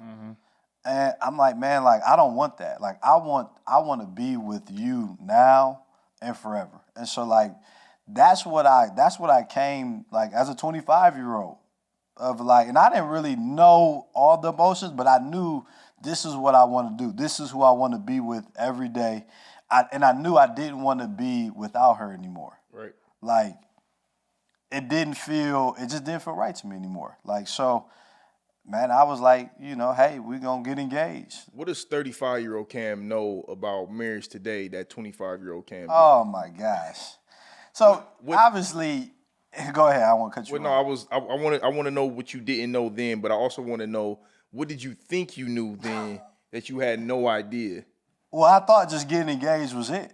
And I'm like, man, I don't want that. I want to be with you now and forever. And so, that's what I came, as a 25-year-old. And I didn't really know all the emotions, but I knew this is what I want to do. This is who I want to be with every day. And I knew I didn't want to be without her anymore. Right. It just didn't feel right to me anymore. So, man, I was like, hey, we're going to get engaged. What does 35-year-old Cam know about marriage today that 25-year-old Cam did? Oh, my gosh. So, obviously... Go ahead. I want to cut you off. I want to know what you didn't know then, but I also want to know what did you think you knew then that you had no idea. Well, I thought just getting engaged was it.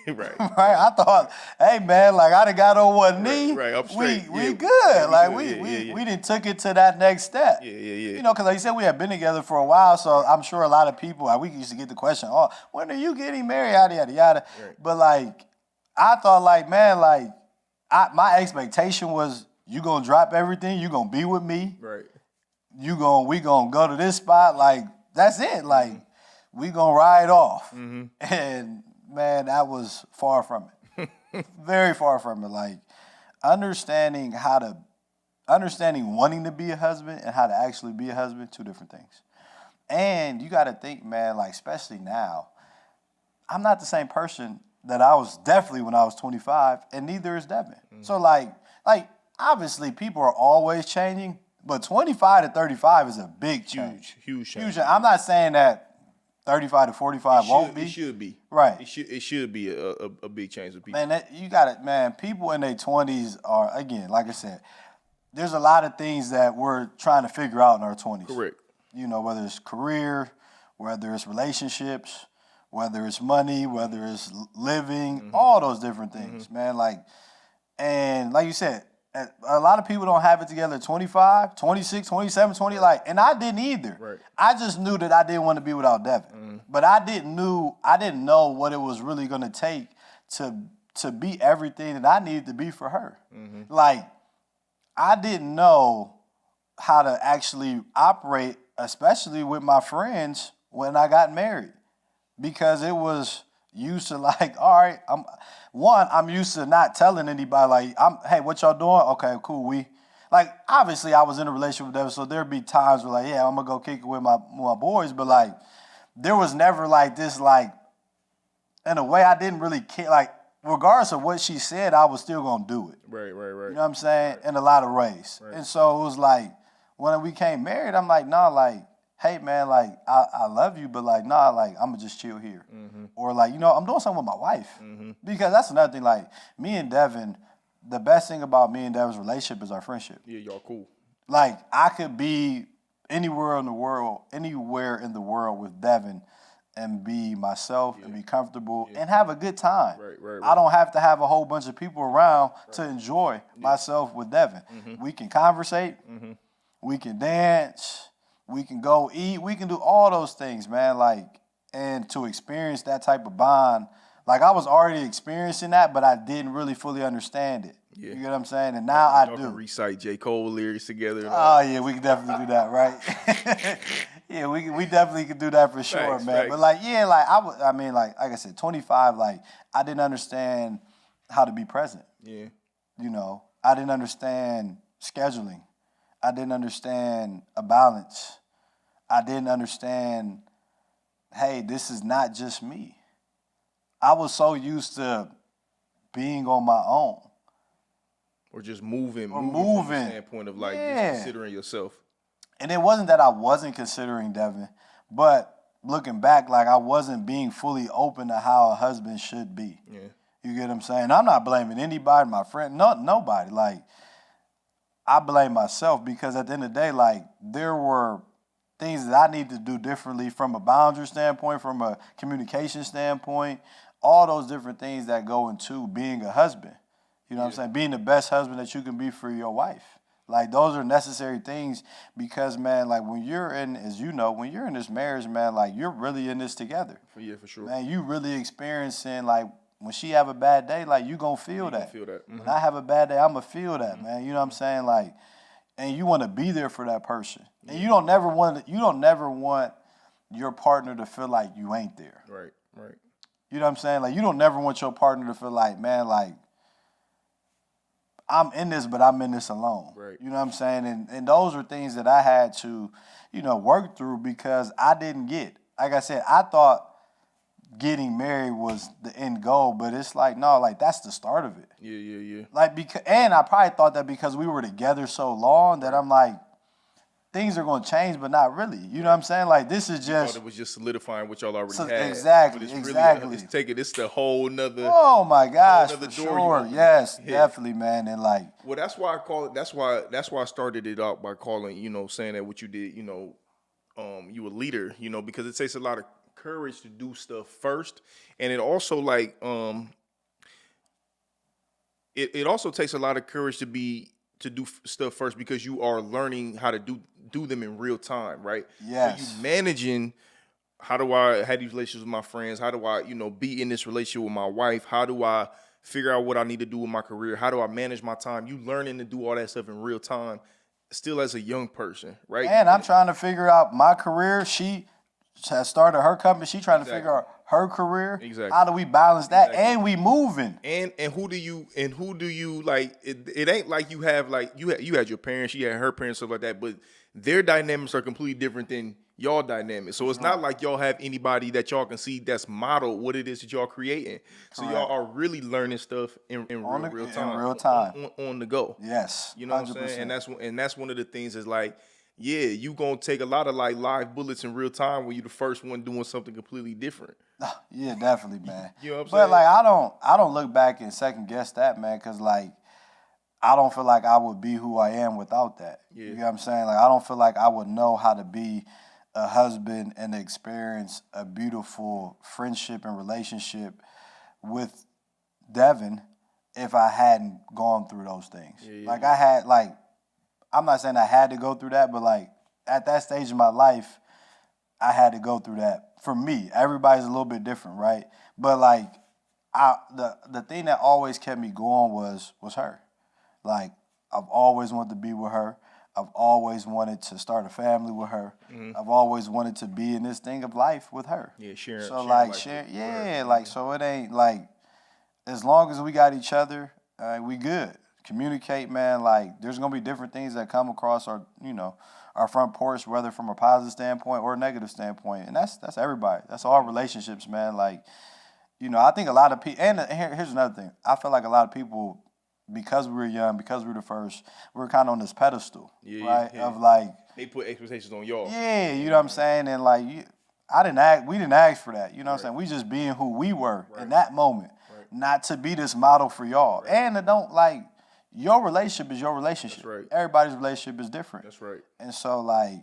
Right. Right. I thought, hey man, I done got on one knee. Right. Up straight. We good. We done took it to that next step. Yeah. Because like you said, we had been together for a while, so I'm sure a lot of people we used to get the question, oh, when are you getting married? Yada yada yada. Right. But I thought man, my expectation was you gonna drop everything, you gonna be with me. Right. We gonna go to this spot, that's it. We gonna ride off. And man, that was far from it. Very far from it. Understanding wanting to be a husband and how to actually be a husband, two different things. And you gotta think, man, especially now, I'm not the same person that I was definitely when I was 25, and neither is Devin. So, obviously, people are always changing, but 25 to 35 is a big change. Huge change. I'm not saying that 35 to 45 won't be. It should be. Right. It should be a big change with people. Man, you got it, man. People in their 20s are, again, like I said, there's a lot of things that we're trying to figure out in our 20s. Correct. Whether it's career, whether it's relationships, whether it's money, whether it's living, all those different things, man. And like you said, a lot of people don't have it together at 25, 26, 27, 20, and I didn't either. Right. I just knew that I didn't want to be without Devin. But I didn't know what it was really going to take to be everything that I needed to be for her. I didn't know how to actually operate especially with my friends when I got married, because it was used to like, all right, I'm used to not telling anybody like, hey, what y'all doing? Okay, cool. Obviously I was in a relationship with them, so there'd be times where like, yeah, I'm gonna go kick it with my boys, but like, there was never like this, like, in a way I didn't really care, like, regardless of what she said, I was still gonna do it. Right. You know what I'm saying? Right. In a lot of ways. Right. And so it was like, when we came married, I'm like, nah, like, hey man, like, I love you, but like, nah, like, I'm gonna just chill here. Mm-hmm. Or like, you know, I'm doing something with my wife. Mm-hmm. Because that's another thing, like, me and Devin, the best thing about me and Devin's relationship is our friendship. Yeah, y'all cool. Like, I could be anywhere in the world with Devin and be myself and be comfortable and have a good time. Right. I don't have to have a whole bunch of people around to enjoy myself with Devin. Mm-hmm. We can conversate, we can dance, we can go eat, we can do all those things, man. Like, and to experience that type of bond, like, I was already experiencing that, but I didn't really fully understand it. Yeah. You get what I'm saying? And now I do. Can recite J. Cole lyrics together. Oh, yeah, we can definitely do that, right? Yeah, we definitely could do that for sure, man. Facts. But, like, yeah, like, like I said, 25, like, I didn't understand how to be present. Yeah. You know, I didn't understand scheduling. I didn't understand a balance. I didn't understand, hey, this is not just me. I was so used to being on my own. Or just moving from the standpoint of like just considering yourself. And it wasn't that I wasn't considering Devin, but looking back, like, I wasn't being fully open to how a husband should be. Yeah. You get what I'm saying? I'm not blaming anybody, my friend, nobody. Like, I blame myself because at the end of the day, like, there were things that I need to do differently from a boundary standpoint, from a communication standpoint, all those different things that go into being a husband. You know what I'm saying? Being the best husband that you can be for your wife. Like, those are necessary things because, man, like, when you're in, as you know, when you're in this marriage, man, like, you're really in this together. Yeah, for sure. Man, you really experiencing, like, when she have a bad day, like, you gonna feel that. Mm-hmm. When I have a bad day, I'm gonna feel that, man. You know what I'm saying? Like, and you want to be there for that person. And you don't never want your partner to feel like you ain't there. Right. You know what I'm saying? Like, you don't never want your partner to feel like, man, like, I'm in this, but I'm in this alone. Right. You know what I'm saying? And those are things that I had to, you know, work through because I didn't get. Like I said, I thought getting married was the end goal, but it's like, no, like, that's the start of it. Yeah. Like, and I probably thought that because we were together so long that I'm like, things are going to change, but not really. You know what I'm saying? Like, this is just... it was just solidifying what y'all already had. Exactly. It's the whole nother... Oh, my gosh, for sure. Yes, definitely, man. And, like... Well, that's why I call it... That's why I started it out by calling, you know, saying that what you did, you know, you a leader, you know, because it takes a lot of courage to do stuff first. And it also, like... It also takes a lot of courage to do stuff first because you are learning how to do them in real time, right? Yes. So you managing, how do I have these relationships with my friends? How do I, you know, be in this relationship with my wife? How do I figure out what I need to do with my career? How do I manage my time? You learning to do all that stuff in real time, still as a young person, right? And I'm trying to figure out my career. She has started her company. She trying to figure out her career. Exactly. How do we balance that? Exactly. And we moving. And who do you like? It ain't like you have like you had your parents, she had her parents, stuff like that. But their dynamics are completely different than y'all dynamics. So it's not like y'all have anybody that y'all can see that's modeled what it is that y'all creating. So y'all are really learning stuff in real time. In real time. On the go. Yes. You know 100%. What I'm saying? And that's one of the things is like, yeah, you gonna take a lot of like live bullets in real time when you the first one doing something completely different. Yeah, definitely, man. You know what I'm saying? But like, I don't look back and second guess that, man, because like, I don't feel like I would be who I am without that. Yeah. You know what I'm saying? Like, I don't feel like I would know how to be a husband and experience a beautiful friendship and relationship with Devin if I hadn't gone through those things. Yeah. Like, I had, like, I'm not saying I had to go through that, but like, at that stage of my life, I had to go through that. For me, everybody's a little bit different, right? But like, the thing that always kept me going was her. Like, I've always wanted to be with her. I've always wanted to start a family with her. I've always wanted to be in this thing of life with her. Yeah, sharing. So so it ain't like, as long as we got each other, we good. Communicate, man. Like, there's gonna be different things that come across our front porch, whether from a positive standpoint or a negative standpoint, and that's everybody. That's all relationships, man. Like, I think a lot of people, and here's another thing. I feel like a lot of people, because we were young, because we were the first, we were kind of on this pedestal, right? Yeah. Of like, they put expectations on y'all. Yeah, you know what I'm saying? And like, we didn't ask for that. You know what I'm saying? We just being who we were in that moment, not to be this model for y'all. Right. And it don't, like, your relationship is your relationship. That's right. Everybody's relationship is different. That's right. And so, like,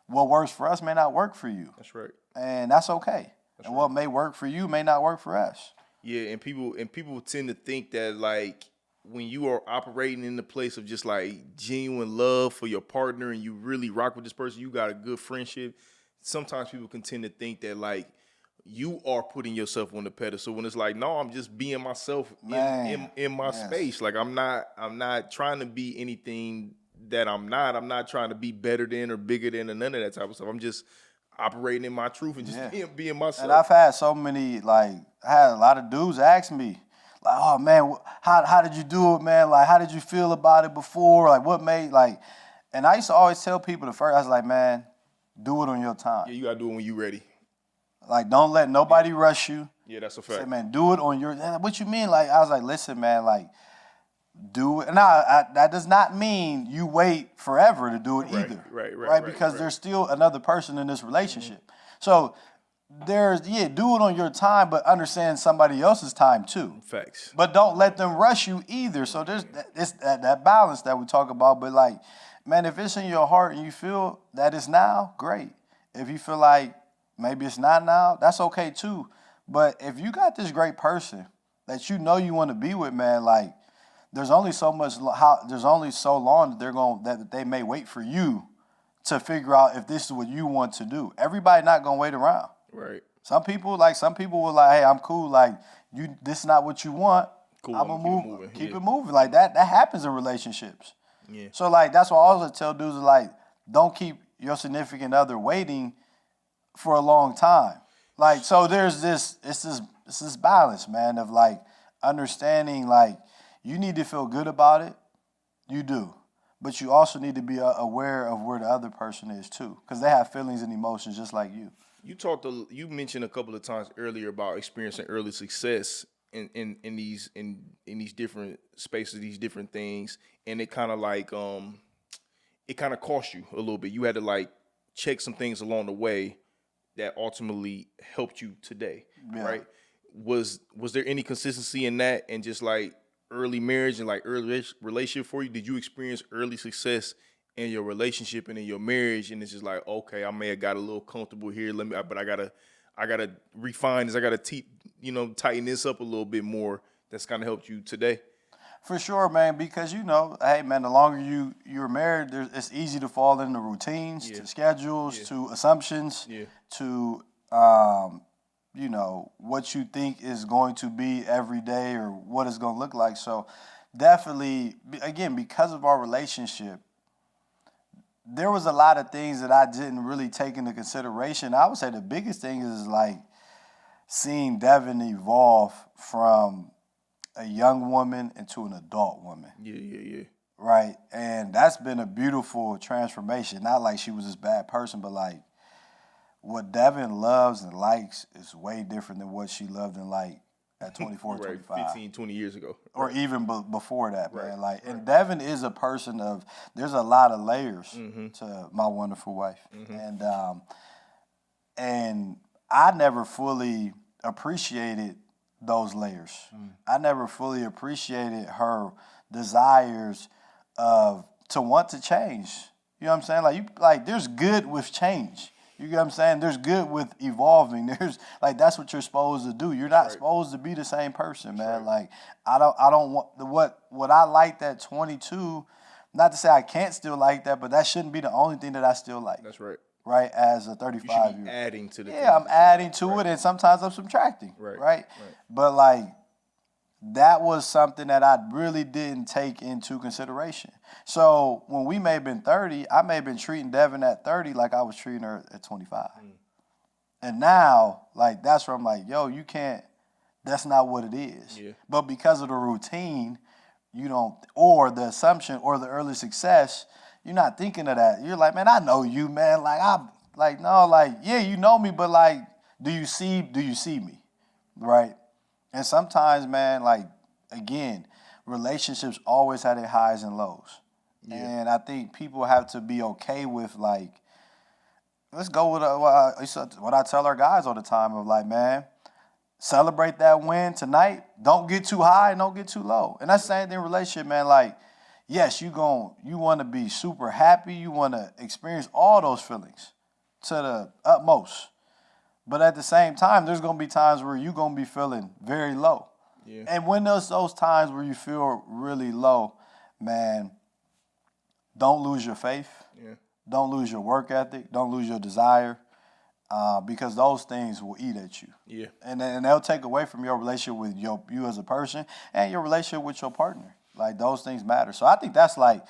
what works for us may not work for you. That's right. And that's okay. That's what may work for you may not work for us. Yeah, and people tend to think that, like, when you are operating in the place of just like genuine love for your partner and you really rock with this person, you got a good friendship. Sometimes people can tend to think that, like, you are putting yourself on the pedestal when it's like, no, I'm just being myself in my space. Like, I'm not trying to be anything that I'm not. I'm not trying to be better than or bigger than or none of that type of stuff. I'm just operating in my truth and just being myself. And I've had so many, like, I had a lot of dudes ask me, like, oh, man, how did you do it, man? Like, how did you feel about it before? Like, what made, like, and I used to always tell people I was like, man, do it on your time. Yeah, you got to do it when you're ready. Like, don't let nobody rush you. Yeah, that's a fact. Say, man, do it on your, what you mean? Like, I was like, listen, man, like, do it. Now, that does not mean you wait forever to do it either. Right. Because there's still another person in this relationship. So, do it on your time, but understand somebody else's time too. Facts. But don't let them rush you either. So there's that balance that we talk about. But like, man, if it's in your heart and you feel that it's now, great. If you feel like maybe it's not now, that's okay too. But if you got this great person that you know you want to be with, man, like, there's only so long that they may wait for you to figure out if this is what you want to do. Everybody not gonna wait around. Right. Some people were like, hey, I'm cool. Like, this is not what you want. Cool. I'm gonna keep it moving. Like, that happens in relationships. Yeah. So, like, that's why I always tell dudes, like, don't keep your significant other waiting for a long time. Like, so there's this balance, man, of like understanding, like, you need to feel good about it. You do. But you also need to be aware of where the other person is too, because they have feelings and emotions just like you. You mentioned a couple of times earlier about experiencing early success in these different spaces, these different things, and it kind of like it kind of cost you a little bit. You had to like check some things along the way that ultimately helped you today, right? Was there any consistency in that, and just like early marriage and like early relationship for you? Did you experience early success in your relationship and in your marriage, and it's just like, okay, I may have got a little comfortable here, but I gotta refine this. I gotta tighten this up a little bit more. That's kind of helped you today. For sure, man. Because hey, man, the longer you're married, it's easy to fall into routines, to schedules, to assumptions, to what you think is going to be every day or what it's going to look like. So definitely, again, because of our relationship, there was a lot of things that I didn't really take into consideration. I would say the biggest thing is like seeing Devin evolve from a young woman into an adult woman. Yeah. Right? And that's been a beautiful transformation. Not like she was this bad person, but like what Devin loves and likes is way different than what she loved and liked at 24, 25. 15, 20 years ago. Or even before that, man. Like, and Devin is a person there's a lot of layers to my wonderful wife. And I never fully appreciated those layers. I never fully appreciated her desires to want to change. You know what I'm saying? There's good with change. You get what I'm saying? There's good with evolving. There's that's what you're supposed to do. You're not supposed to be the same person, man. Like, I don't want what I liked at 22. Not to say I can't still like that, but that shouldn't be the only thing that I still like. That's right. Right, as a 35-year-old. Adding to the I'm adding to it, and sometimes I'm subtracting. Right. But like, that was something that I really didn't take into consideration. So when we may have been 30, I may have been treating Devin at 30 like I was treating her at 25. And now, like, that's where I'm like, yo, you can't, that's not what it is. Yeah. But because of the routine, you don't, or the assumption or the early success, you're not thinking of that. You're like, man, I know you, man. Yeah, you know me, but like, do you see me? Right? And sometimes, man, like, again, relationships always have their highs and lows. Yeah. And I think people have to be okay with, like, let's go with what I tell our guys all the time of, like, man, celebrate that win tonight. Don't get too high and don't get too low. And that's the same thing in relationship, man. Like, yes, you want to be super happy. You want to experience all those feelings to the utmost. But at the same time, there's going to be times where you're going to be feeling very low. Yeah. And when there's those times where you feel really low, man, don't lose your faith. Yeah. Don't lose your work ethic. Don't lose your desire, because those things will eat at you. Yeah. And they'll take away from your relationship with you as a person and your relationship with your partner. Like, those things matter. So I think that's like,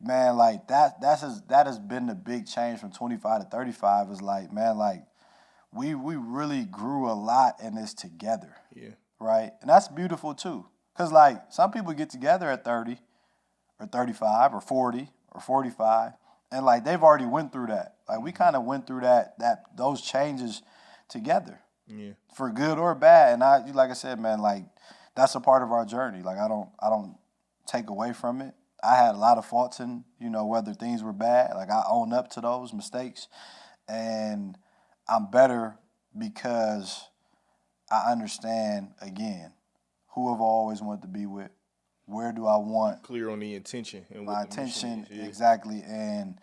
man, like that has been the big change from 25 to 35 is like, man, like, we really grew a lot in this together. Yeah. Right? And that's beautiful too. Because, like, some people get together at 30 or 35 or 40 or 45, and, like, they've already went through that. Like, we kind of went through those changes together. Yeah. For good or bad. And like I said, man, like, that's a part of our journey. Like, I don't take away from it. I had a lot of faults in, whether things were bad. Like, I own up to those mistakes. And I'm better because I understand, again, who have I always wanted to be with, where do I want. Clear on the intention. And my intention, yeah. Exactly. And,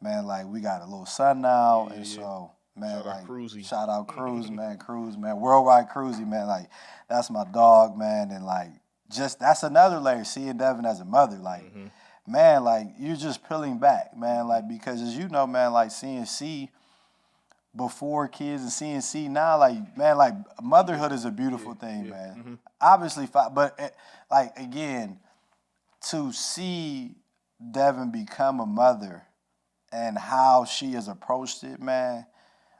man, like, we got a little son now, and so, man, shout out Cruzy. Shout out Cruz, man, Cruz, man, Worldwide Cruzy, man, like, that's my dog, man, and, like, just, that's another layer, seeing Devin as a mother, like, man, like, you're just peeling back, man, like, because as you know, man, like, seeing C before kids and seeing C now, like, man, like, motherhood is a beautiful thing, man. Mm-hmm. Obviously, but, like, again, to see Devin become a mother and how she has approached it, man,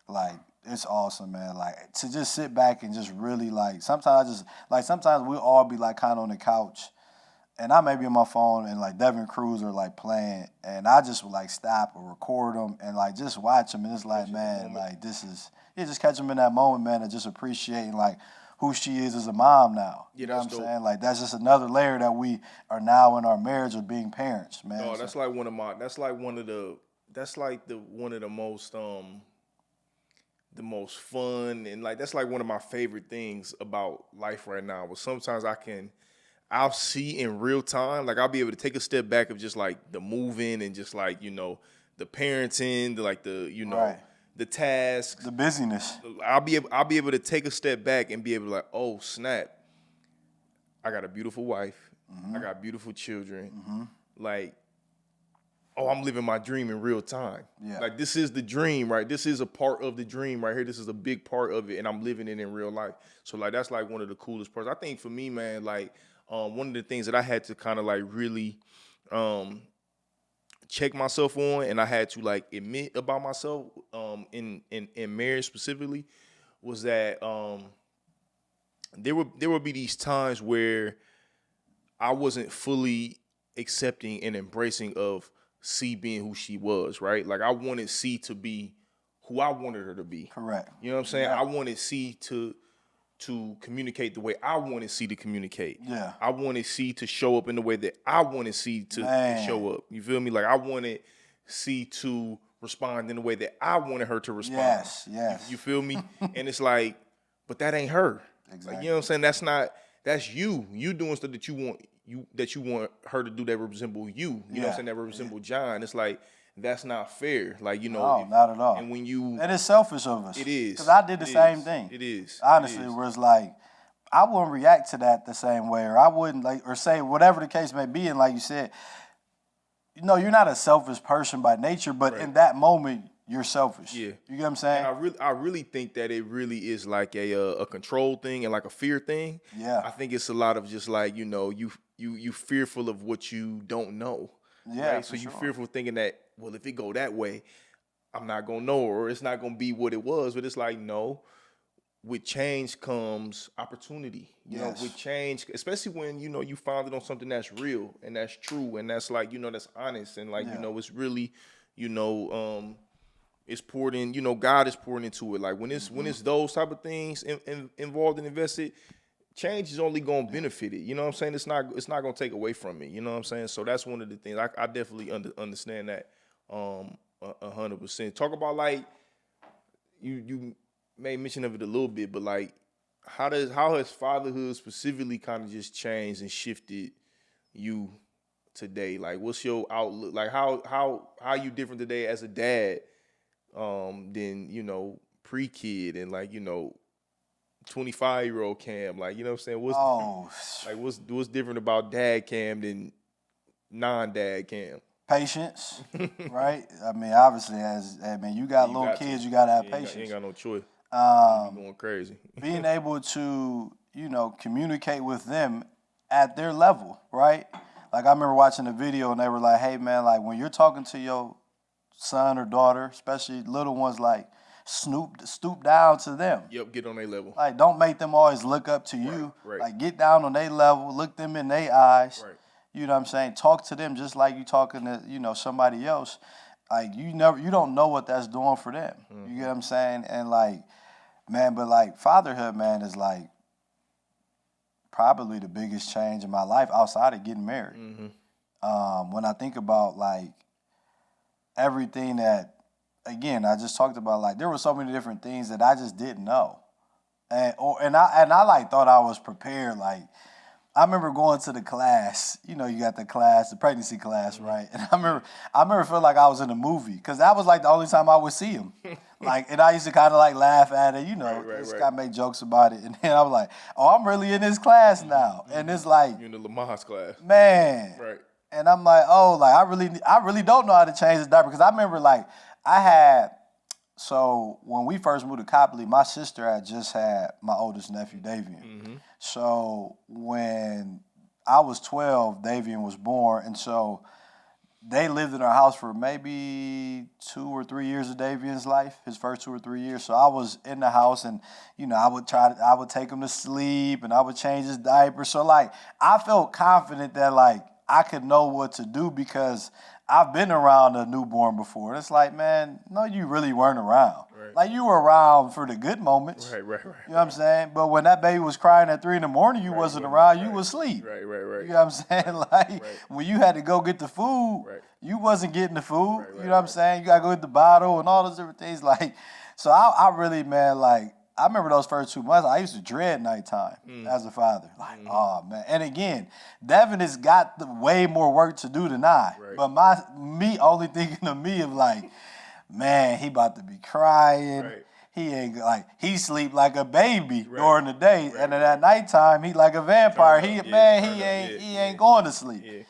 like, it's awesome, man. Like, to just sit back and just really, like, sometimes we'll all be, like, kind of on the couch, and I may be on my phone, and, like, Devin Cruz are, like, playing, and I just would, like, stop or record them and, like, just watch them, and it's like, man, like, just catch them in that moment, man, and just appreciating, like, who she is as a mom now. You know what I'm saying? Like, that's just another layer that we are now in our marriage of being parents, man. No, that's like one of the most fun, and, like, that's like one of my favorite things about life right now. But sometimes I'll see in real time, like, I'll be able to take a step back of just, like, the moving and just, like, the parenting, right. The tasks, the busyness. I'll be able to take a step back and be able to, like, oh, snap, I got a beautiful wife. Mm-hmm. I got beautiful children. Mm-hmm. Like, oh, I'm living my dream in real time. Yeah. Like, this is the dream, right? This is a part of the dream right here. This is a big part of it, and I'm living it in real life. So, like, that's, like, one of the coolest parts. I think for me, man, like, one of the things that I had to kind of, like, really check myself on, and I had to, like, admit about myself in marriage specifically, was that there would be these times where I wasn't fully accepting and embracing of C being who she was, right? Like, I wanted C to be who I wanted her to be. Correct. You know what I'm saying? Yeah. I wanted C to communicate the way I wanted C to communicate. Yeah. I wanted C to show up in the way that I wanted C to show up. You feel me? Like, I wanted C to respond in the way that I wanted her to respond. Yes. You feel me? And it's like, but that ain't her. Exactly. Like, you know what I'm saying? That's you. You doing stuff that you want her to do that resemble you. You know what I'm saying? That resemble John. It's like, that's not fair. Like, no, not at all. And when you... And it's selfish of us. It is. Because I did the same thing. It is. Honestly, where it's like, I wouldn't react to that the same way, or I wouldn't, like, or say whatever the case may be. And like you said, you're not a selfish person by nature, but in that moment, you're selfish. Yeah. You get what I'm saying? And I really think that it really is like a control thing and like a fear thing. Yeah. I think it's a lot of just like, you fearful of what you don't know. Yeah, right? So you fearful thinking that, well, if it go that way, I'm not gonna know, or it's not gonna be what it was. But it's like, no, with change comes opportunity. You know, with change, especially when, you found it on something that's real and that's true and that's like, that's honest and like, it's really, it's poured in, God is pouring into it. Like when it's those type of things involved and invested, change is only gonna benefit it. You know what I'm saying? It's not gonna take away from it. You know what I'm saying? So that's one of the things I definitely understand that 100%. Talk about like you made mention of it a little bit, but like how has fatherhood specifically kind of just changed and shifted you today? Like what's your outlook? Like how you different today as a dad than pre-kid and like 25-year-old Cam? Like, you know what I'm saying? What's different about dad Cam than non-dad Cam? Patience, right? I mean, obviously, you got little kids, you got to have patience. You ain't got no choice. You going crazy. Being able to, communicate with them at their level, right? Like, I remember watching a video, and they were like, hey, man, like, when you're talking to your son or daughter, especially little ones, like, stoop down to them. Yep, get on their level. Like, don't make them always look up to you. Right. Like, get down on their level, look them in their eyes. Right. You know what I'm saying? Talk to them just like you talking to, somebody else. Like, you don't know what that's doing for them. Mm-hmm. You get what I'm saying? And, like, man, but, like, fatherhood, man, is, like, probably the biggest change in my life outside of getting married. Mm-hmm. When I think about, like, everything that, again, I just talked about, like, there were so many different things that I just didn't know. And I like, thought I was prepared, like, I remember going to the class. You got the pregnancy class, right? And I remember feeling like I was in a movie because that was like the only time I would see him. Like, and I used to kind of like laugh at it, just kind of make jokes about it. And then I was like, oh, I'm really in this class now. And it's like, you're in the Lamar's class, man. Right. And I'm like, oh, like I really don't know how to change this diaper because I remember like so when we first moved to Copley, my sister had just had my oldest nephew, Davian. Mm-hmm. So when I was 12, Davian was born. And so they lived in our house for maybe 2 or 3 years of Davian's life, his first 2 or 3 years. So I was in the house and, I would take him to sleep and I would change his diaper. So like, I felt confident that like I could know what to do because I've been around a newborn before. And it's like, man, no, you really weren't around. Right. Like, you were around for the good moments. Right. You know what I'm saying? But when that baby was crying at 3 a.m, you wasn't around. You was asleep. Right. You know what I'm saying? Like, when you had to go get the food, you wasn't getting the food. You know what I'm saying? You got to go get the bottle and all those different things. Like, so I really, man, like, I remember those first 2 months, I used to dread nighttime as a father. Like, oh, man. And again, Devin has got way more work to do than I. Right. But me only thinking of me of like, man, he about to be crying. Right. He ain't like, he sleep like a baby during the day. Right. And then at nighttime, he like a vampire. He ain't going to sleep. Yeah.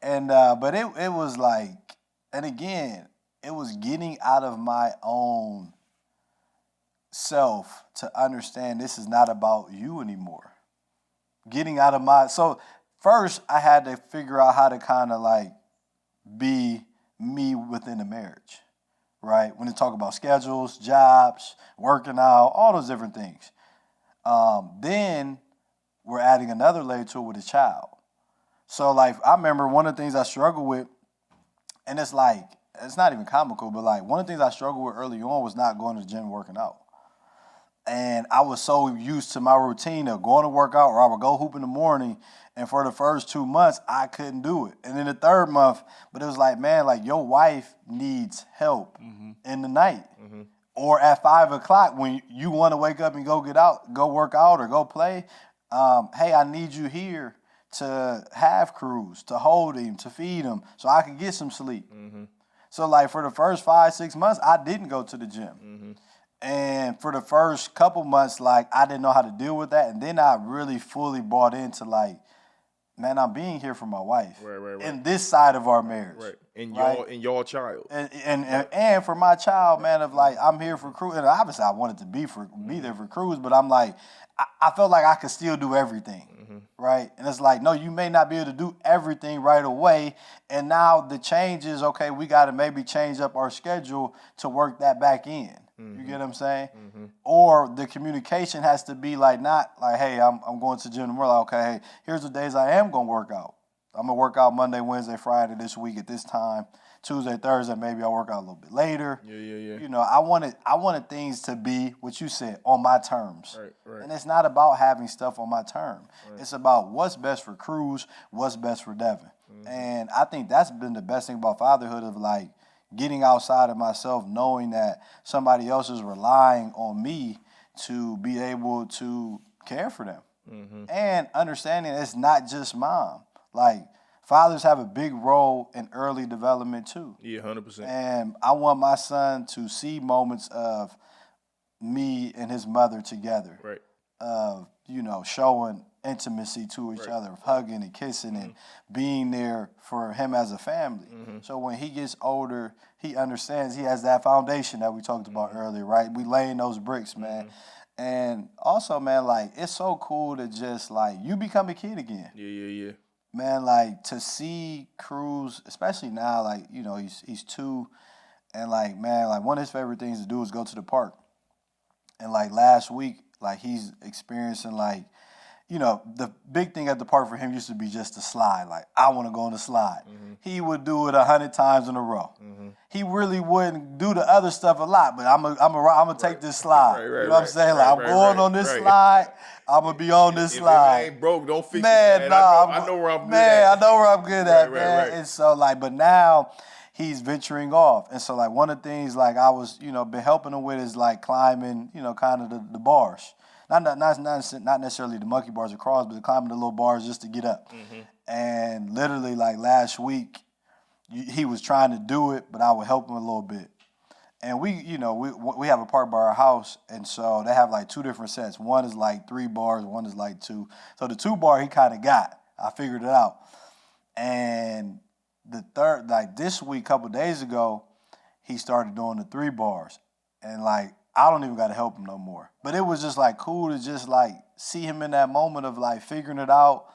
And, but it was like, and again, it was getting out of my own self to understand this is not about you anymore. Getting out of so first I had to figure out how to kind of like be me within a marriage, right? When they talk about schedules, jobs, working out, all those different things. Then we're adding another layer to it with a child. So like I remember one of the things I struggled with, and it's like, it's not even comical, but like one of the things I struggled with early on was not going to the gym and working out. And I was so used to my routine of going to work out, or I would go hoop in the morning. And for the first 2 months, I couldn't do it. And then the third month, but it was like, man, like your wife needs help in the night. Mm-hmm. Or at 5 o'clock when you want to wake up and go work out or go play. Hey, I need you here to have crews, to hold him, to feed him, so I can get some sleep. Mm-hmm. So like for the first 5-6 months, I didn't go to the gym. Mm-hmm. And for the first couple months, like, I didn't know how to deal with that. And then I really fully bought into, like, man, I'm being here for my wife. Right. In this side of our marriage. Right. And right? y'all child. And for my child, man, of like, I'm here for Cruz. And obviously I wanted to be there for Cruz, but I'm like, I felt like I could still do everything. Right? And it's like, no, you may not be able to do everything right away. And now the change is, okay, we got to maybe change up our schedule to work that back in. You get what I'm saying? Or the communication has to be like, not like, hey, I'm going to the gym tomorrow. Like, okay, hey, here's the days I am going to work out. I'm going to work out Monday, Wednesday, Friday this week at this time. Tuesday, Thursday, maybe I'll work out a little bit later. Yeah. You know, I wanted things to be what you said, on my terms. Right. And it's not about having stuff on my term. Right. It's about what's best for Cruz, what's best for Devin. And I think that's been the best thing about fatherhood, of like getting outside of myself, knowing that somebody else is relying on me to be able to care for them. And understanding it's not just mom. Like, fathers have a big role in early development too. Yeah, 100%. And I want my son to see moments of me and his mother together. Right. Of, you know, showing intimacy to each other, of hugging and kissing and being there for him as a family. So when he gets older, he understands he has that foundation that we talked about earlier, right? We laying those bricks, man. And also, man, like, it's so cool to just, like, you become a kid again. Yeah. Man, like, to see Cruz, especially now, like, you know, he's 2, and, like, man, like, one of his favorite things to do is go to the park. And, like, last week, like, he's experiencing, like, you know, the big thing at the park for him used to be just the slide. Like, I want to go on the slide. He would do it 100 times in a row. He really wouldn't do the other stuff a lot, but I'm gonna take this slide. You know what I'm saying? Like, I'm going on this slide. I'm gonna be on this slide. If it ain't broke, don't fix man, it. Man, I know where I'm good man, at. I know where I'm good at, man. Right. And so, like, but now he's venturing off. And so, like, one of the things, like, I was, you know, been helping him with is, like, climbing, you know, kind of the bars. Not necessarily the monkey bars across, but climbing the little bars just to get up. And literally, like, last week, he was trying to do it, but I would help him a little bit. And we have a park by our house, and so they have, like, 2 different sets. One is, like, 3 bars, one is, like, 2. So the 2 bar he kind of got. I figured it out. And the third, like, this week, a couple days ago, he started doing the 3 bars. And, like, I don't even got to help him no more. But it was just, like, cool to just, like, see him in that moment of, like, figuring it out.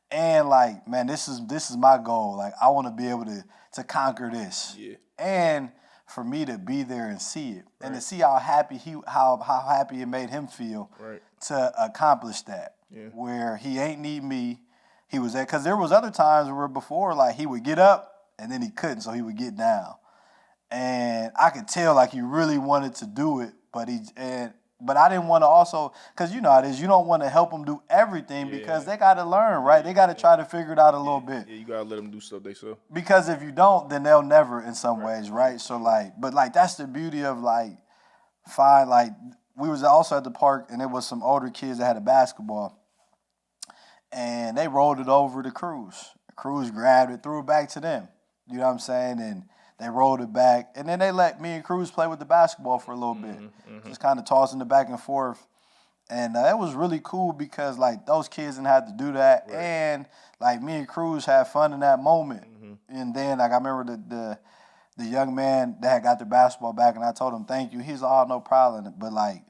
And, like, man, this is my goal. Like, I want to be able to conquer this. Yeah. And for me to be there and see it. And to see how happy how happy it made him feel to accomplish that. Yeah. Where he ain't need me. He was there. Because there was other times where before, like, he would get up and then he couldn't, so he would get down. And I could tell, like, he really wanted to do it, but I didn't want to also, because you know how it is, you don't want to help them do everything because they got to learn, right? They got to try to figure it out a little bit. Yeah, you got to let them do stuff they so. Because if you don't, then they'll never in some ways, right? So, like, but, like, that's the beauty of, like, like, we was also at the park, and there was some older kids that had a basketball, and they rolled it over to Cruz. Cruz grabbed it, threw it back to them. You know what I'm saying? And they rolled it back, and then they let me and Cruz play with the basketball for a little bit, just kind of tossing it back and forth. And it was really cool because, like, those kids didn't have to do that, and, like, me and Cruz had fun in that moment. And then, like, I remember the young man that had got the basketball back, and I told him thank you. He's all, no problem. But, like,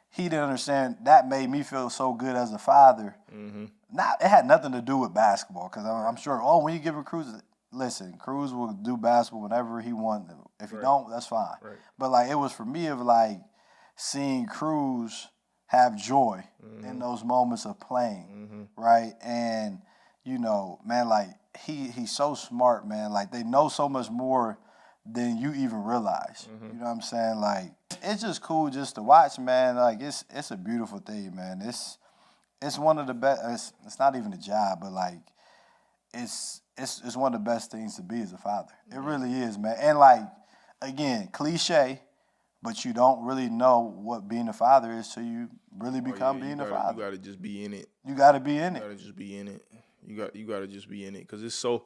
he didn't understand. That made me feel so good as a father. It had nothing to do with basketball because I'm sure, when you give him Cruz, listen, Cruz will do basketball whenever he wants. If you don't, that's fine. But, like, it was for me of, like, seeing Cruz have joy in those moments of playing, right? And, you know, man, like, he's so smart, man. Like, they know so much more than you even realize. You know what I'm saying? Like, it's just cool just to watch, man. Like, it's a beautiful thing, man. It's one of the best. It's not even a job, but, like, it's one of the best things to be as a father. It really is, man. And, like, again, cliche, but you don't really know what being a father is till you really become being a father. You got to just be in it. You got to be in it. You got to just be in it. You got to just be in it because it's so.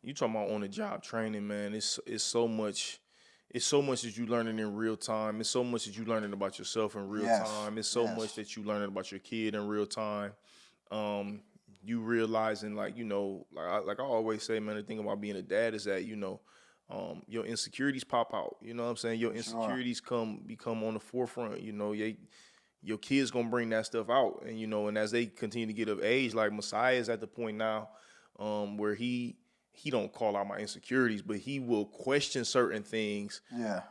You talking about on the job training, man? It's so much. It's so much that you learning in real time. It's so much that you learning about yourself in real time. It's so much that you learning about your kid in real time. you realizing like, like I always say, man, the thing about being a dad is that, your insecurities pop out. You know what I'm saying? Your insecurities become on the forefront. Your kids gonna bring that stuff out, and and as they continue to get of age, like Messiah is at the point now, where he don't call out my insecurities, but he will question certain things. Yeah.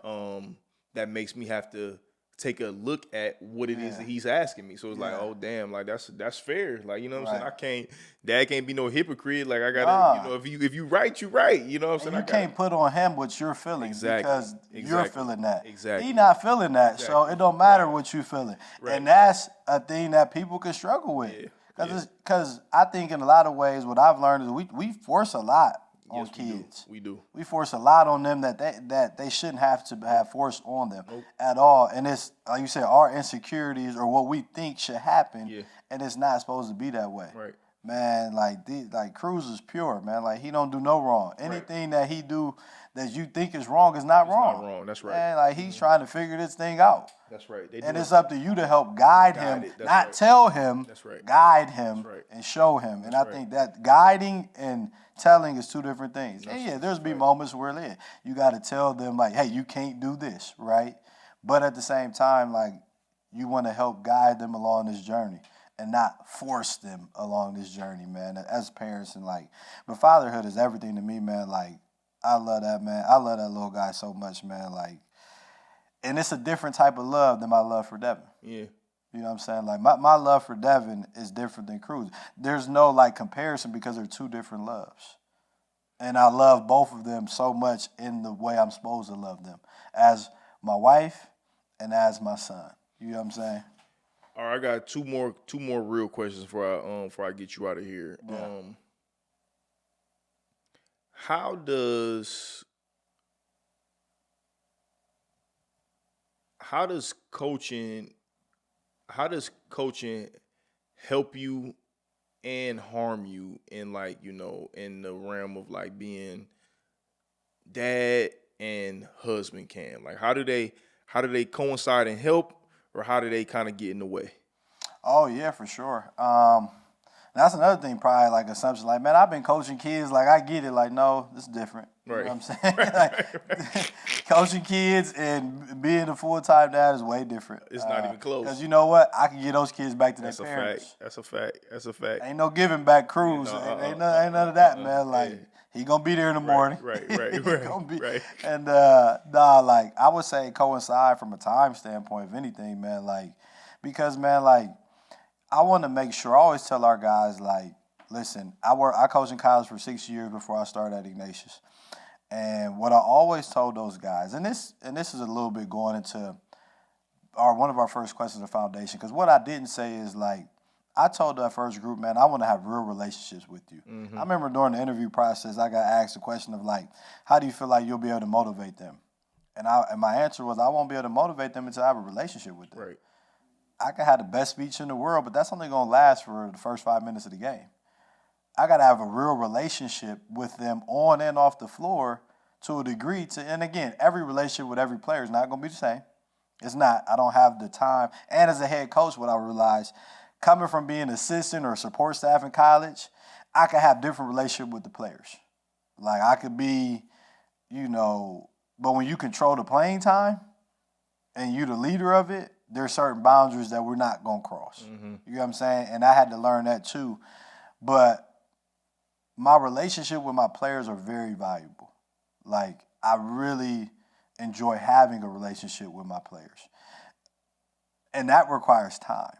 That makes me have to take a look at what it is that he's asking me. So it's like, oh damn, like that's fair. Like, you know what I'm saying? Dad can't be no hypocrite. Like I gotta, if you right, you right. You know what I'm saying? You can't put on him what you're feeling because you're feeling that. Exactly. He's not feeling that, so it don't matter what you feeling. Right. And that's a thing that people can struggle with. Because I think in a lot of ways, what I've learned is we force a lot on kids. We do. We force a lot on them that they shouldn't have to have forced on them at all. And it's, like you said, our insecurities or what we think should happen, and it's not supposed to be that way. Right. Man, like Cruz is pure, man. Like, he don't do no wrong. Anything that he do that you think is wrong is not wrong. Not wrong. That's right. Man, like, he's trying to figure this thing out. That's right. And it's up to you to help guide him, not tell him, guide him and show him. And I think that guiding and telling is two different things. And there's be moments where you got to tell them, like, hey, you can't do this, right? But at the same time, like, you want to help guide them along this journey and not force them along this journey, man, as parents. And, like, but fatherhood is everything to me, man. Like, I love that, man. I love that little guy so much, man. Like, and it's a different type of love than my love for Devin. Yeah. You know what I'm saying? Like, my love for Devin is different than Cruz. There's no, like, comparison because they're two different loves. And I love both of them so much in the way I'm supposed to love them, as my wife and as my son. You know what I'm saying? All right, I got two more real questions before I get you out of here. Yeah. How does coaching help you and harm you in, like, in the realm of, like, being dad and husband can? Like, how do they coincide and help, or how do they kind of get in the way? Oh, yeah, for sure. That's another thing, probably, like, assumption. Like, man, I've been coaching kids. Like, I get it. Like, no, this is different. You know what I'm saying? Like, coaching kids and being a full-time dad is way different. It's not even close. Because you know what? I can get those kids back to their parents. That's a fact. Ain't no giving back Cruz. Ain't none of that, man. Like, he going to be there in the morning. Right. Gonna be. Right. And, like, I would say coincide from a time standpoint, if anything, man. Like, because, man, like, I want to make sure, I always tell our guys, like, listen, I coached in college for 6 years before I started at Ignatius. And what I always told those guys, and this is a little bit going into one of our first questions of foundation, because what I didn't say is, like, I told that first group, man, I want to have real relationships with you. Mm-hmm. I remember during the interview process, I got asked the question of, like, how do you feel like you'll be able to motivate them? And my answer was, I won't be able to motivate them until I have a relationship with them. Right. I can have the best speech in the world, but that's only going to last for the first 5 minutes of the game. I got to have a real relationship with them on and off the floor to a degree. And again, every relationship with every player is not going to be the same. It's not. I don't have the time. And as a head coach, what I realized, coming from being assistant or support staff in college, I could have different relationship with the players. Like, I could be, but when you control the playing time and you the leader of it, there are certain boundaries that we're not going to cross. Mm-hmm. You know what I'm saying? And I had to learn that too. But my relationship with my players are very valuable. Like, I really enjoy having a relationship with my players. And that requires time.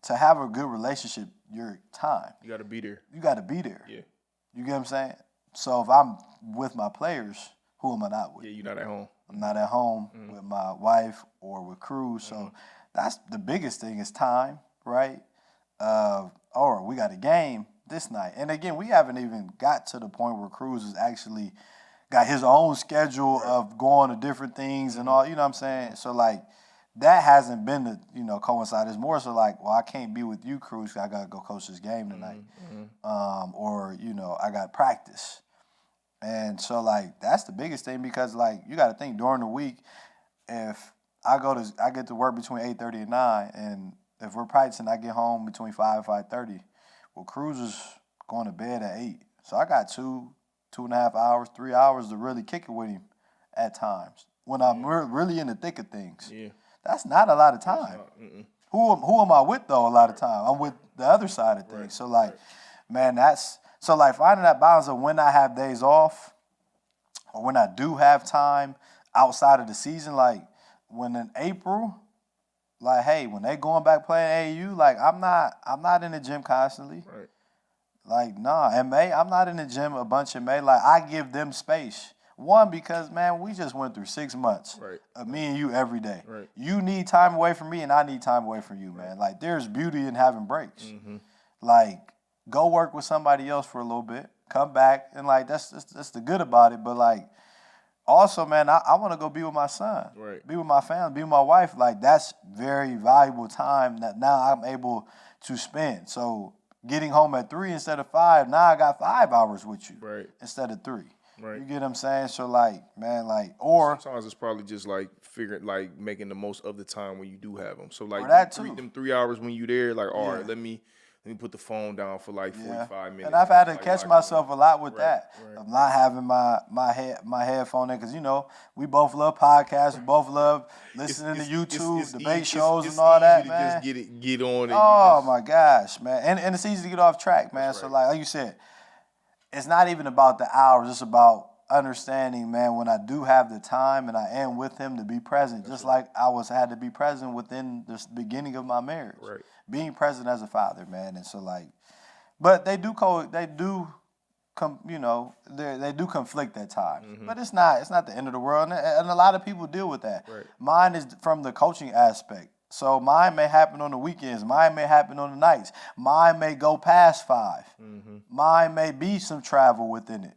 To have a good relationship, your time. You got to be there. You got to be there. Yeah. You get what I'm saying? So if I'm with my players, who am I not with? Yeah, you're not at home. I'm not at home with my wife or with Cruz. So that's the biggest thing is time, right? Or we got a game this night. And again, we haven't even got to the point where Cruz has actually got his own schedule of going to different things and all, you know what I'm saying? So, like, that hasn't been the, coincide. It's more so like, well, I can't be with you, Cruz, I got to go coach this game tonight. Or, I got practice. And so, like, that's the biggest thing because, like, you got to think during the week, if I get to work between 8:30 and 9, and if we're practicing, I get home between 5 and 5:30. Well, Cruz is going to bed at 8. So I got 2.5 hours, 3 hours to really kick it with him at times when I'm really in the thick of things. Yeah. That's not a lot of time. Who am I with, though, a lot of time? I'm with the other side of things. Right. So, like, man, so, like, finding that balance of when I have days off or when I do have time outside of the season, like, when in April, like, hey, when they going back playing AAU, like, I'm not in the gym constantly. Right. Like, nah, in May, I'm not in the gym a bunch in May. Like, I give them space. One, because, man, we just went through 6 months of me and you every day. Right. You need time away from me, and I need time away from you, man. Like, there's beauty in having breaks. Like, go work with somebody else for a little bit, come back, and, like, that's the good about it. But, like, also, man, I want to go be with my son, be with my family, be with my wife. Like, that's very valuable time that now I'm able to spend. So, getting home at 3 instead of 5, now I got 5 hours with you instead of 3. Right. You get what I'm saying? So, like, man, like, or sometimes it's probably just like making the most of the time when you do have them. So, like, that them 3 hours when you there, like, all right, let me put the phone down for like 45 minutes. And I've had to catch myself a lot with that. Right. Of not having my headphone in, because, you know, we both love podcasts, we both love listening to YouTube, debate shows, and all that, man. Just get on it. Oh my gosh, man. And it's easy to get off track, man. So, like you said, it's not even about the hours. It's about understanding, man, when I do have the time and I am with him, to be present, just like I had to be present within the beginning of my marriage. Right. Being present as a father, man. And so, like, but they do conflict at times. But it's not the end of the world. And a lot of people deal with that. Right. Mine is from the coaching aspect. So mine may happen on the weekends. Mine may happen on the nights. Mine may go past 5. Mine may be some travel within it.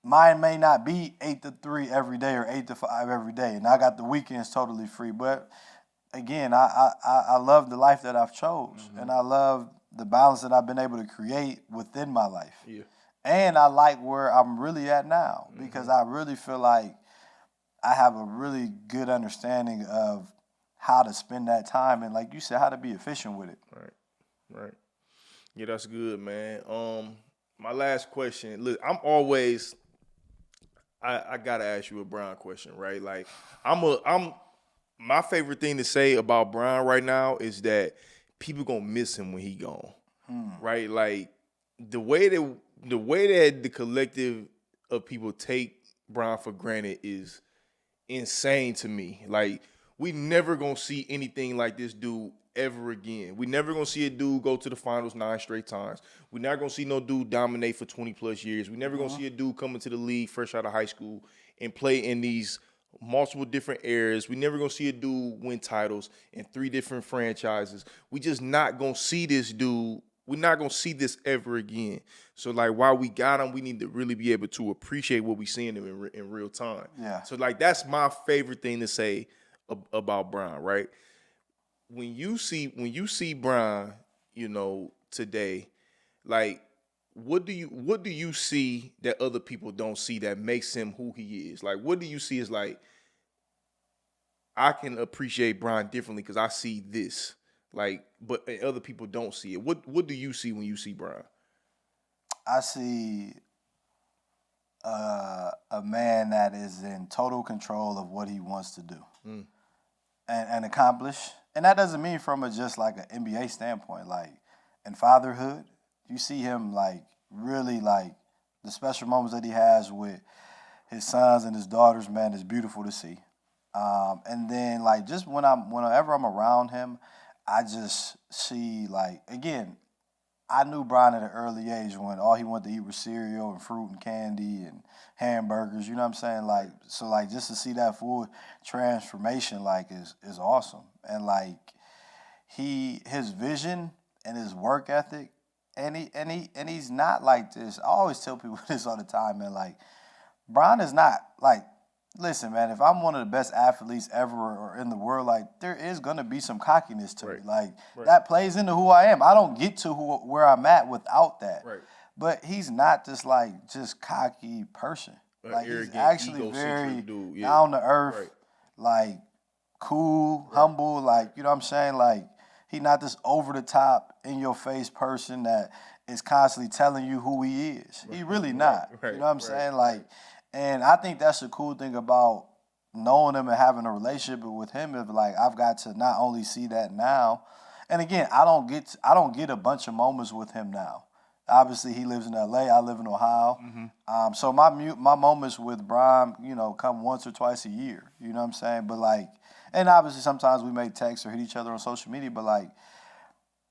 Mine may not be 8 to 3 every day or 8 to 5 every day. And I got the weekends totally free. But again, I love the life that I've chose. And I love the balance that I've been able to create within my life. Yeah. And I like where I'm really at now, because I really feel like I have a really good understanding of how to spend that time and, like you said, how to be efficient with it. Right. Yeah, that's good, man. My last question. Look, I'm always I gotta ask you a Brian question, right? Like, my favorite thing to say about Brian right now is that people gonna miss him when he gone, right? Like, the way that the collective of people take Brian for granted is insane to me. Like, we never gonna see anything like this dude ever again. We never gonna see a dude go to the finals 9 straight times. We're not gonna see no dude dominate for 20 plus years. We never gonna see a dude come into the league fresh out of high school and play in these multiple different eras. We never gonna see a dude win titles in 3 different franchises. We just not gonna see this dude. We're not gonna see this ever again. So, like, while we got him, we need to really be able to appreciate what we seeing him in real time. Yeah. So, like, that's my favorite thing to say about Brian, right? When you see Brian, you know, today, like, what do you see that other people don't see that makes him who he is? Like, what do you see as, like, I can appreciate Brian differently because I see this, like, but other people don't see it. What do you see when you see Brian? I see a man that is in total control of what he wants to do and accomplish. And that doesn't mean from just like an NBA standpoint. Like, in fatherhood, you see him, like, really, like, the special moments that he has with his sons and his daughters, man, is beautiful to see. And then, like, just whenever I'm around him, I just see, like, again, I knew Brian at an early age when all he wanted to eat was cereal and fruit and candy and hamburgers, you know what I'm saying? Like, so, like, just to see that full transformation, like, is awesome. And, like, his vision and his work ethic, and he's not like this. I always tell people this all the time, man. Like, Brian is not, like, listen, man, if I'm one of the best athletes ever or in the world, like, there is going to be some cockiness to me. Like, that plays into who I am. I don't get to where I'm at without that. Right. But he's not this, like, just cocky person. Like, he's actually very down to earth, like, cool, humble, like, you know what I'm saying? Like, He's not this over-the-top, in-your-face person that is constantly telling you who he is. He really not. You know what I'm saying? Like, and I think that's the cool thing about knowing him and having a relationship with him. Is like I've got to not only see that now, and again, I don't get a bunch of moments with him now. Obviously, he lives in L.A. I live in Ohio. So my moments with Brian, come once or twice a year. You know what I'm saying? But like, and obviously sometimes we may text or hit each other on social media. But like,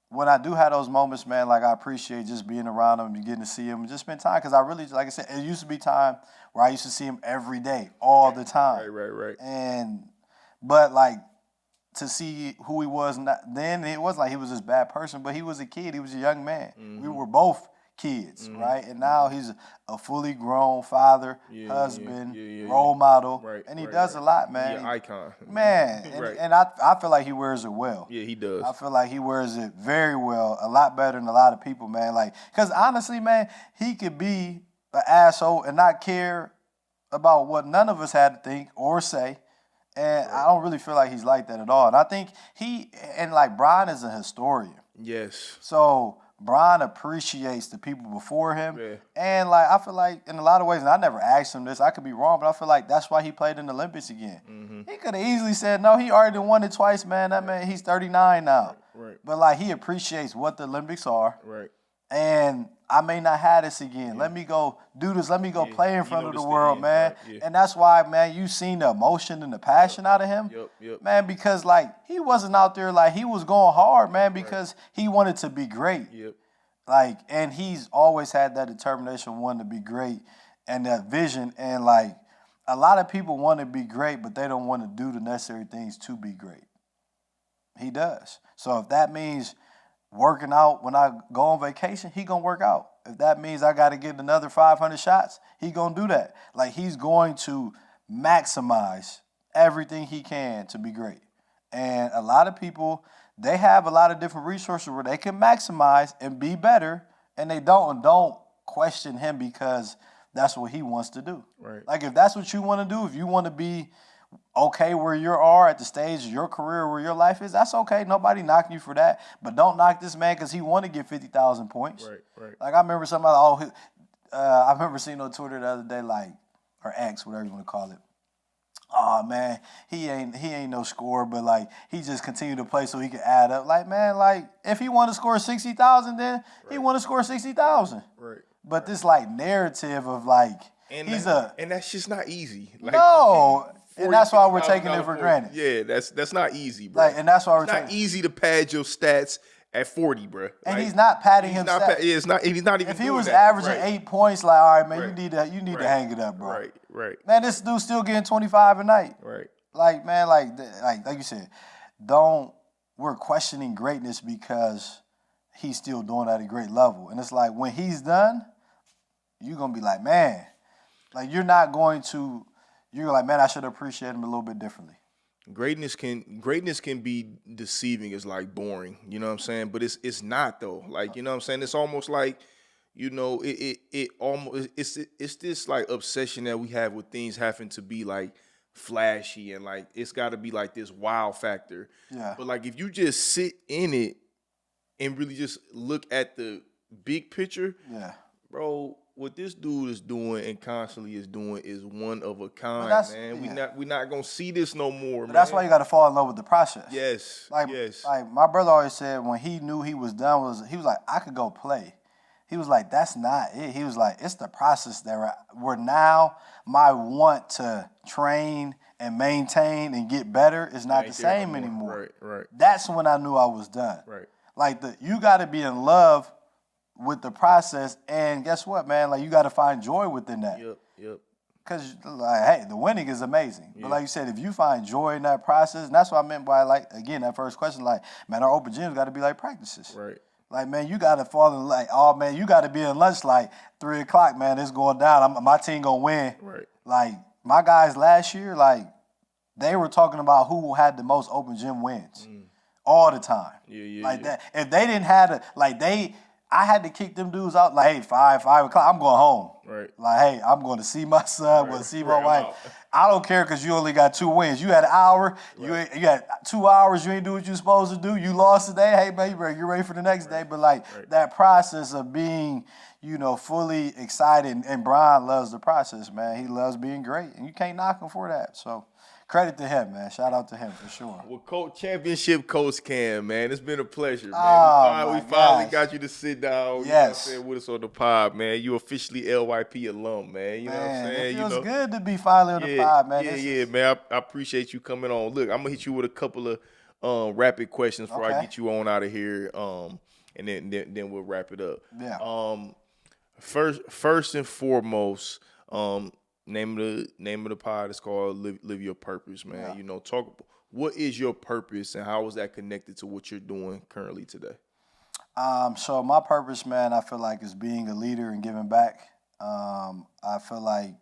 when I do have those moments, man, like I appreciate just being around him and getting to see him and just spend time. Because I really, like I said, it used to be time where I used to see him every day, all the time. Right. But like, to see who he was then, it wasn't like he was this bad person, but he was a kid. He was a young man. We were both kids, right? And now he's a fully grown father, husband, role model, and he does a lot, man. He's an icon. Man, and I feel like he wears it well. Yeah, he does. I feel like he wears it very well, a lot better than a lot of people, man. Like, because honestly, man, he could be an asshole and not care about what none of us had to think or say. And I don't really feel like he's like that at all. And I think Brian is a historian. Yes. So Brian appreciates the people before him. Yeah. And like I feel like in a lot of ways, and I never asked him this, I could be wrong, but I feel like that's why he played in the Olympics again. He could have easily said, no, he already won it twice, man. That man, he's 39 now. Right. But like he appreciates what the Olympics are. Right. And I may not have this again. Let me go do this. Let me go play in front of the world, man. Right. And that's why, man, you seen the emotion and the passion out of him. Man, because, like, he wasn't out there like he was going hard, man, because he wanted to be great. Like, and he's always had that determination, wanting to be great and that vision. And, like, a lot of people want to be great, but they don't want to do the necessary things to be great. He does. So if that means working out when I go on vacation, he gonna work out. If that means I got to get another 500 shots, he gonna do that. Like, he's going to maximize everything he can to be great. And a lot of people, they have a lot of different resources where they can maximize and be better, and they don't question him because that's what he wants to do. Right. Like, if that's what you want to do, if you want to be okay where you are at the stage of your career, where your life is, that's okay. Nobody knocking you for that. But don't knock this man because he want to get 50,000 points. Right. Like, I remember somebody, I remember seeing on Twitter the other day, like, or X, whatever you want to call it. Oh, man, he ain't no scorer, but, like, he just continued to play so he could add up. Like, man, like, if he want to score 60,000, then he want to score 60,000. Right. But this, like, narrative of, like, and and that's just not easy. Like, no. And that's why we're taking it for granted. Yeah, that's not easy, bro. Like, and that's why we're not easy to pad your stats at 40, bro. And like, he's not padding himself. He's not even. If he was averaging 8 points, like, all right, man, you need to hang it up, bro. Right. Man, this dude's still getting 25 a night. Right. Like, man, like you said, we're questioning greatness because he's still doing at a great level. And it's like, when he's done, you're gonna be like, man, like, you're like, man, I should appreciate him a little bit differently. Greatness can be deceiving. It's like boring, you know what I'm saying? But it's not though. Like, you know what I'm saying? It's almost like, it's this like obsession that we have with things having to be like flashy and like it's got to be like this wow factor. Yeah. But like if you just sit in it and really just look at the big picture, bro. What this dude is doing and constantly is doing is one of a kind, man. We not gonna see this no more, man. That's why you got to fall in love with the process. Yes. Like my brother always said when he knew he was done, he was like, I could go play. He was like, that's not it. He was like, it's the process that where now my want to train and maintain and get better is not the same anymore. Right. That's when I knew I was done. Right. Like you got to be in love with the process, and guess what, man? Like, you got to find joy within that. Yep. Because, like, hey, the winning is amazing. But like you said, if you find joy in that process, and that's what I meant by, like, again, that first question, like, man, our open gyms got to be like practices. Right. Like, man, you got to fall in, like, oh, man, you got to be in lunch, like, 3 o'clock, man, it's going down. My team going to win. Right. Like, my guys last year, like, they were talking about who had the most open gym wins all the time. Like that. If they didn't have I had to kick them dudes out, like, hey, 5 o'clock, I'm going home. Right. Like, hey, I'm going to see my son, I'm going to see my wife. I don't care because you only got 2 wins. You had an hour. Right. You had 2 hours. You ain't do what you supposed to do. You lost today. Hey, man, you better get ready for the next day. But, that process of being, fully excited. And Brian loves the process, man. He loves being great. And you can't knock him for that. So, credit to him, man. Shout out to him for sure. Well, Championship Coach Cam, man, it's been a pleasure, man. We finally got you to sit down. Yes. With us on the pod, man. You officially LYP alum, man. You know what I'm saying? It feels good to be finally on the pod, man. Yeah, man. I appreciate you coming on. Look, I'm gonna hit you with a couple of rapid questions before I get you on out of here. And then we'll wrap it up. Yeah. First and foremost, Name of the pod is called Live Your Purpose, man. Yeah. What is your purpose and how is that connected to what you're doing currently today? So my purpose, man, I feel like is being a leader and giving back. I feel like,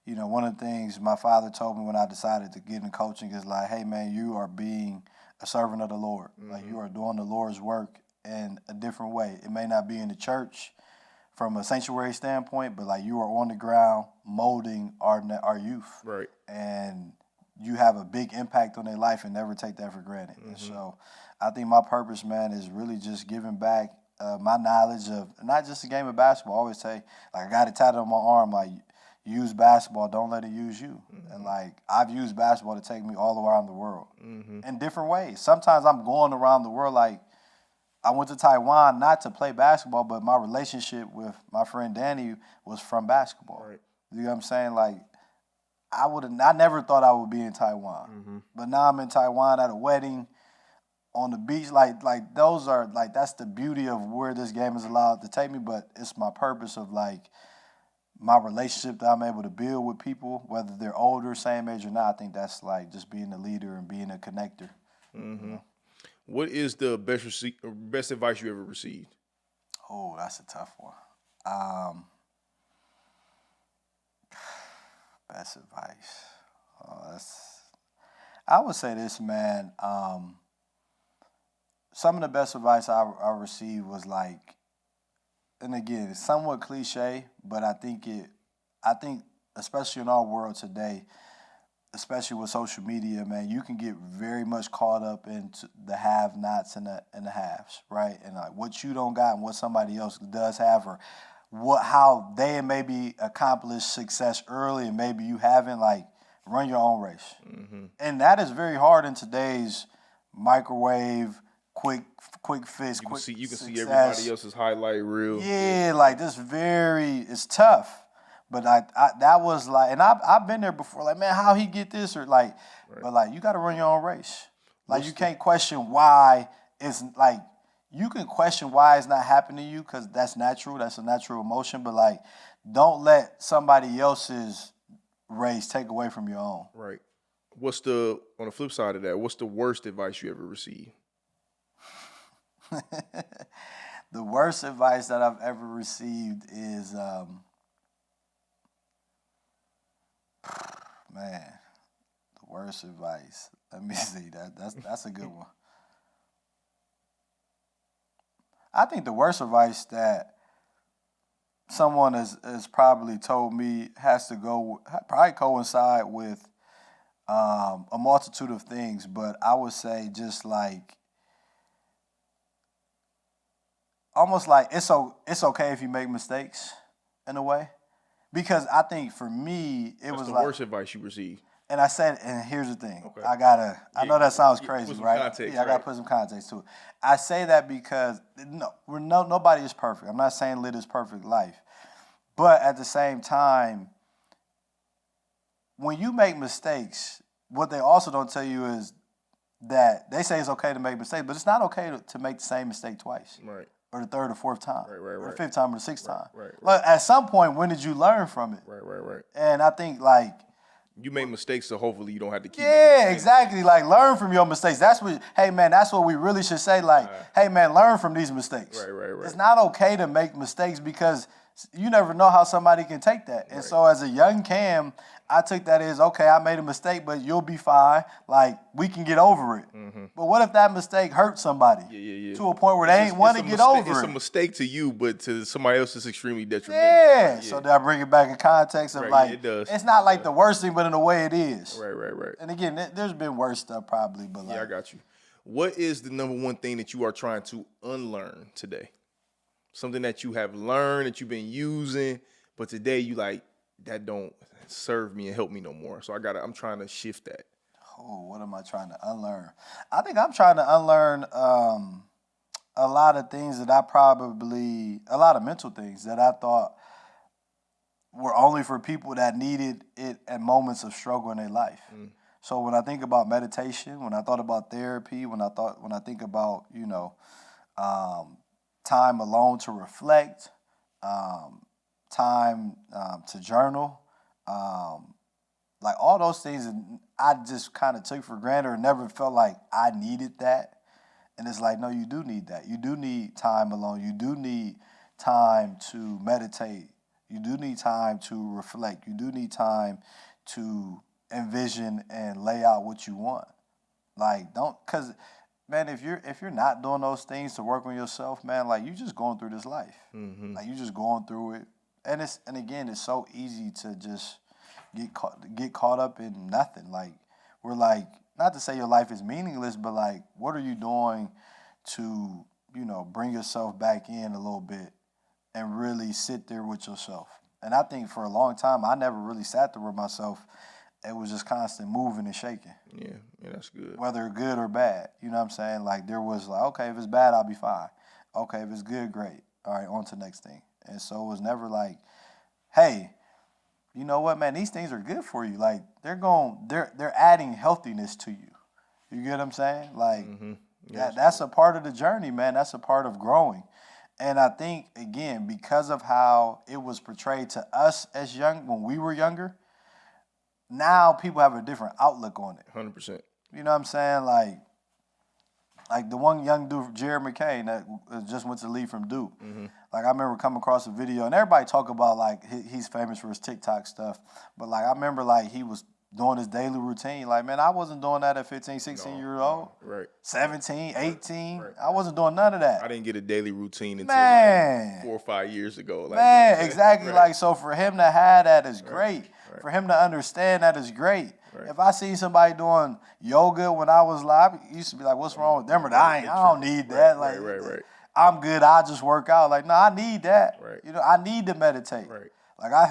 one of the things my father told me when I decided to get in coaching is like, hey, man, you are being a servant of the Lord. Mm-hmm. Like you are doing the Lord's work in a different way. It may not be in the church from a sanctuary standpoint, but like you are on the ground molding our youth. Right. And you have a big impact on their life and never take that for granted. Mm-hmm. And so I think my purpose, man, is really just giving back my knowledge of not just the game of basketball. I always say, like, I got it tatted on my arm, like, use basketball, don't let it use you. Mm-hmm. And, like, I've used basketball to take me all around the world in different ways. Sometimes I'm going around the world, like, I went to Taiwan not to play basketball, but my relationship with my friend Danny was from basketball. Right. You know what I'm saying? Like, I never thought I would be in Taiwan. Mm-hmm. But now I'm in Taiwan at a wedding, on the beach. Like those are, like, that's the beauty of where this game is allowed to take me, but it's my purpose of, like, my relationship that I'm able to build with people, whether they're older, same age or not. I think that's, like, just being a leader and being a connector. Mm-hmm. What is the best advice you ever received? Oh, that's a tough one. Best advice. I would say this, man. Some of the best advice I received was like, and again, it's somewhat cliche, but I think especially in our world today, especially with social media, man, you can get very much caught up into the have-nots and the haves, right? And like what you don't got and what somebody else does have, or how they maybe accomplished success early and maybe you haven't. Like, run your own race. Mm-hmm. And that is very hard in today's microwave, quick fix, quick success. You can see everybody else's highlight reel. Yeah, like it's tough. But that was like, and I've been there before. Like, man, how he get this, or like, right. But like, you got to run your own race. Like, you can't question why it's like, you can question why it's not happening to you because that's natural. That's a natural emotion. But like, don't let somebody else's race take away from your own. Right. On the flip side of that, what's the worst advice you ever received? The worst advice that I've ever received is, man, the worst advice. Let me see. That's a good one. I think the worst advice that someone has probably told me has to probably coincide with a multitude of things, but I would say just like, almost like it's okay if you make mistakes in a way. Because I think for me, That's was the like worst advice you received. And I said, and here's the thing. Okay. I know that sounds crazy, right? Context, I got to put some context to it. I say that because nobody is perfect. I'm not saying live this perfect life. But at the same time, when you make mistakes, what they also don't tell you is that they say it's okay to make mistakes, but it's not okay to make the same mistake twice. Right. Or the third or fourth time. Right. Or the fifth time or the sixth time. Right. But at some point, when did you learn from it? Right. And I think, like, you make mistakes, so hopefully you don't have to keep making exactly. Like, learn from your mistakes. That's what we really should say. Like, hey, man, learn from these mistakes. Right. It's not okay to make mistakes because you never know how somebody can take that. And so as a young Cam, I took that as, okay, I made a mistake, but you'll be fine. Like, we can get over it. Mm-hmm. But what if that mistake hurt somebody to a point where they ain't want to get over it? It's a mistake to you, but to somebody else it's extremely detrimental. Yeah. So did I bring it back in context of it does. It's not like the worst thing, but in a way it is. Right. And again, there's been worse stuff probably, but I got you. What is the number one thing that you are trying to unlearn today? Something that you have learned, that you've been using, but today you like, that don't serve me and help me no more. So I'm trying to shift that. Oh, what am I trying to unlearn? I think I'm trying to unlearn a lot of things that a lot of mental things that I thought were only for people that needed it at moments of struggle in their life. So when I think about meditation, when I thought about therapy, when I think about, time alone to reflect, time to journal, like all those things I just kind of took for granted or never felt like I needed that. And it's like, no, you do need that. You do need time alone. You do need time to meditate. You do need time to reflect. You do need time to envision and lay out what you want. Like, because man, if you're not doing those things to work on yourself, man, like, you just going through this life. Mm-hmm. Like, you just going through it. And again, it's so easy to just get caught up in nothing. Like, we're like, not to say your life is meaningless, but like, what are you doing to, bring yourself back in a little bit and really sit there with yourself? And I think for a long time, I never really sat there with myself. It was just constant moving and shaking. Yeah, that's good. Whether good or bad, you know what I'm saying? Like, there was like, okay, if it's bad, I'll be fine. Okay, if it's good, great. All right, on to the next thing. And so it was never like, hey, you know what, man, these things are good for you. Like, they're adding healthiness to you. You get what I'm saying? Like, that's a part of the journey, man. That's a part of growing. And I think, again, because of how it was portrayed to us when we were younger, now people have a different outlook on it. 100%. You know what I'm saying? Like the one young dude, Jared McCain, that just went to leave from Duke. Mm-hmm. Like, I remember coming across a video, and everybody talk about, like, he's famous for his TikTok stuff. But, like, I remember, like, he was doing his daily routine. Like, man, I wasn't doing that at 15, 16 years old. Right. 17, 18. Right. I wasn't doing none of that. I didn't get a daily routine until like 4 or 5 years ago. Like, man, exactly. Right. Like, so for him to have that is great. Right. For him to understand that is great. Right. If I see somebody doing yoga when I was live, I used to be like, what's wrong with them? But I don't need that. Like, right. I'm good. I just work out. Like, no, I need that. Right. I need to meditate. Right. Like, I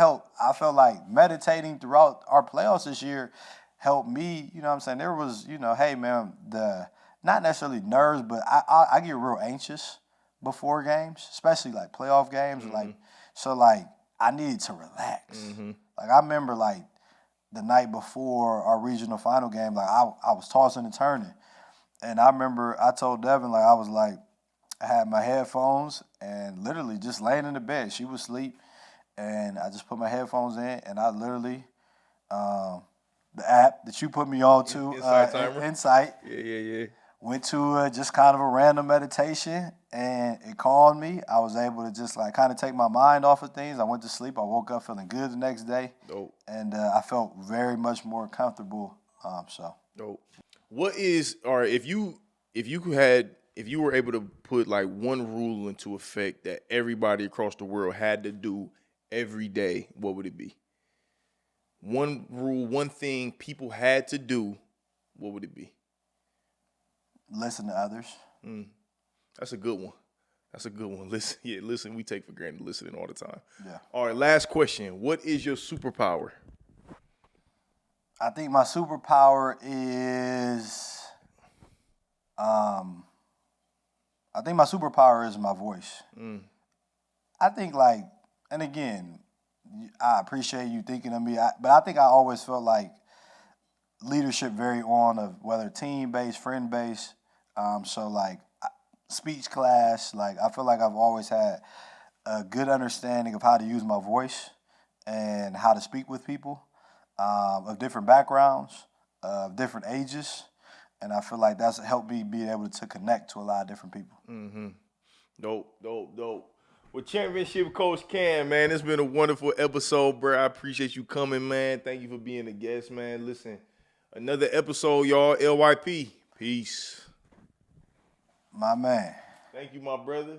felt like meditating throughout our playoffs this year helped me. You know what I'm saying? There was, hey, man, not necessarily nerves, but I get real anxious before games, especially like playoff games. Mm-hmm. Like, I needed to relax. Mm-hmm. Like, I remember, like, the night before our regional final game, like, I was tossing and turning. And I remember I told Devin, like, I had my headphones and literally just laying in the bed. She was asleep. And I just put my headphones in, and I literally, the app that you put me on to, Insight. Yeah. Went to just kind of a random meditation, and it calmed me. I was able to just like kind of take my mind off of things. I went to sleep. I woke up feeling good the next day. Dope. And I felt very much more comfortable. Dope. If you were able to put like one rule into effect that everybody across the world had to do every day, what would it be? One rule, one thing people had to do, what would it be? Listen to others. That's a good one. Listen, we take for granted listening all the time. Yeah. All right, last question. What is your superpower? I think my superpower is my voice. I think and again, I appreciate you thinking of me, but I think I always felt like leadership very on of whether team-based, friend-based. Speech class, like, I feel like I've always had a good understanding of how to use my voice and how to speak with people of different backgrounds, of different ages. And I feel like that's helped me be able to connect to a lot of different people. Mm-hmm. Dope. Well, Championship Coach Cam, man, it's been a wonderful episode, bro. I appreciate you coming, man. Thank you for being a guest, man. Listen, another episode, y'all. LYP. Peace. My man. Thank you, my brother.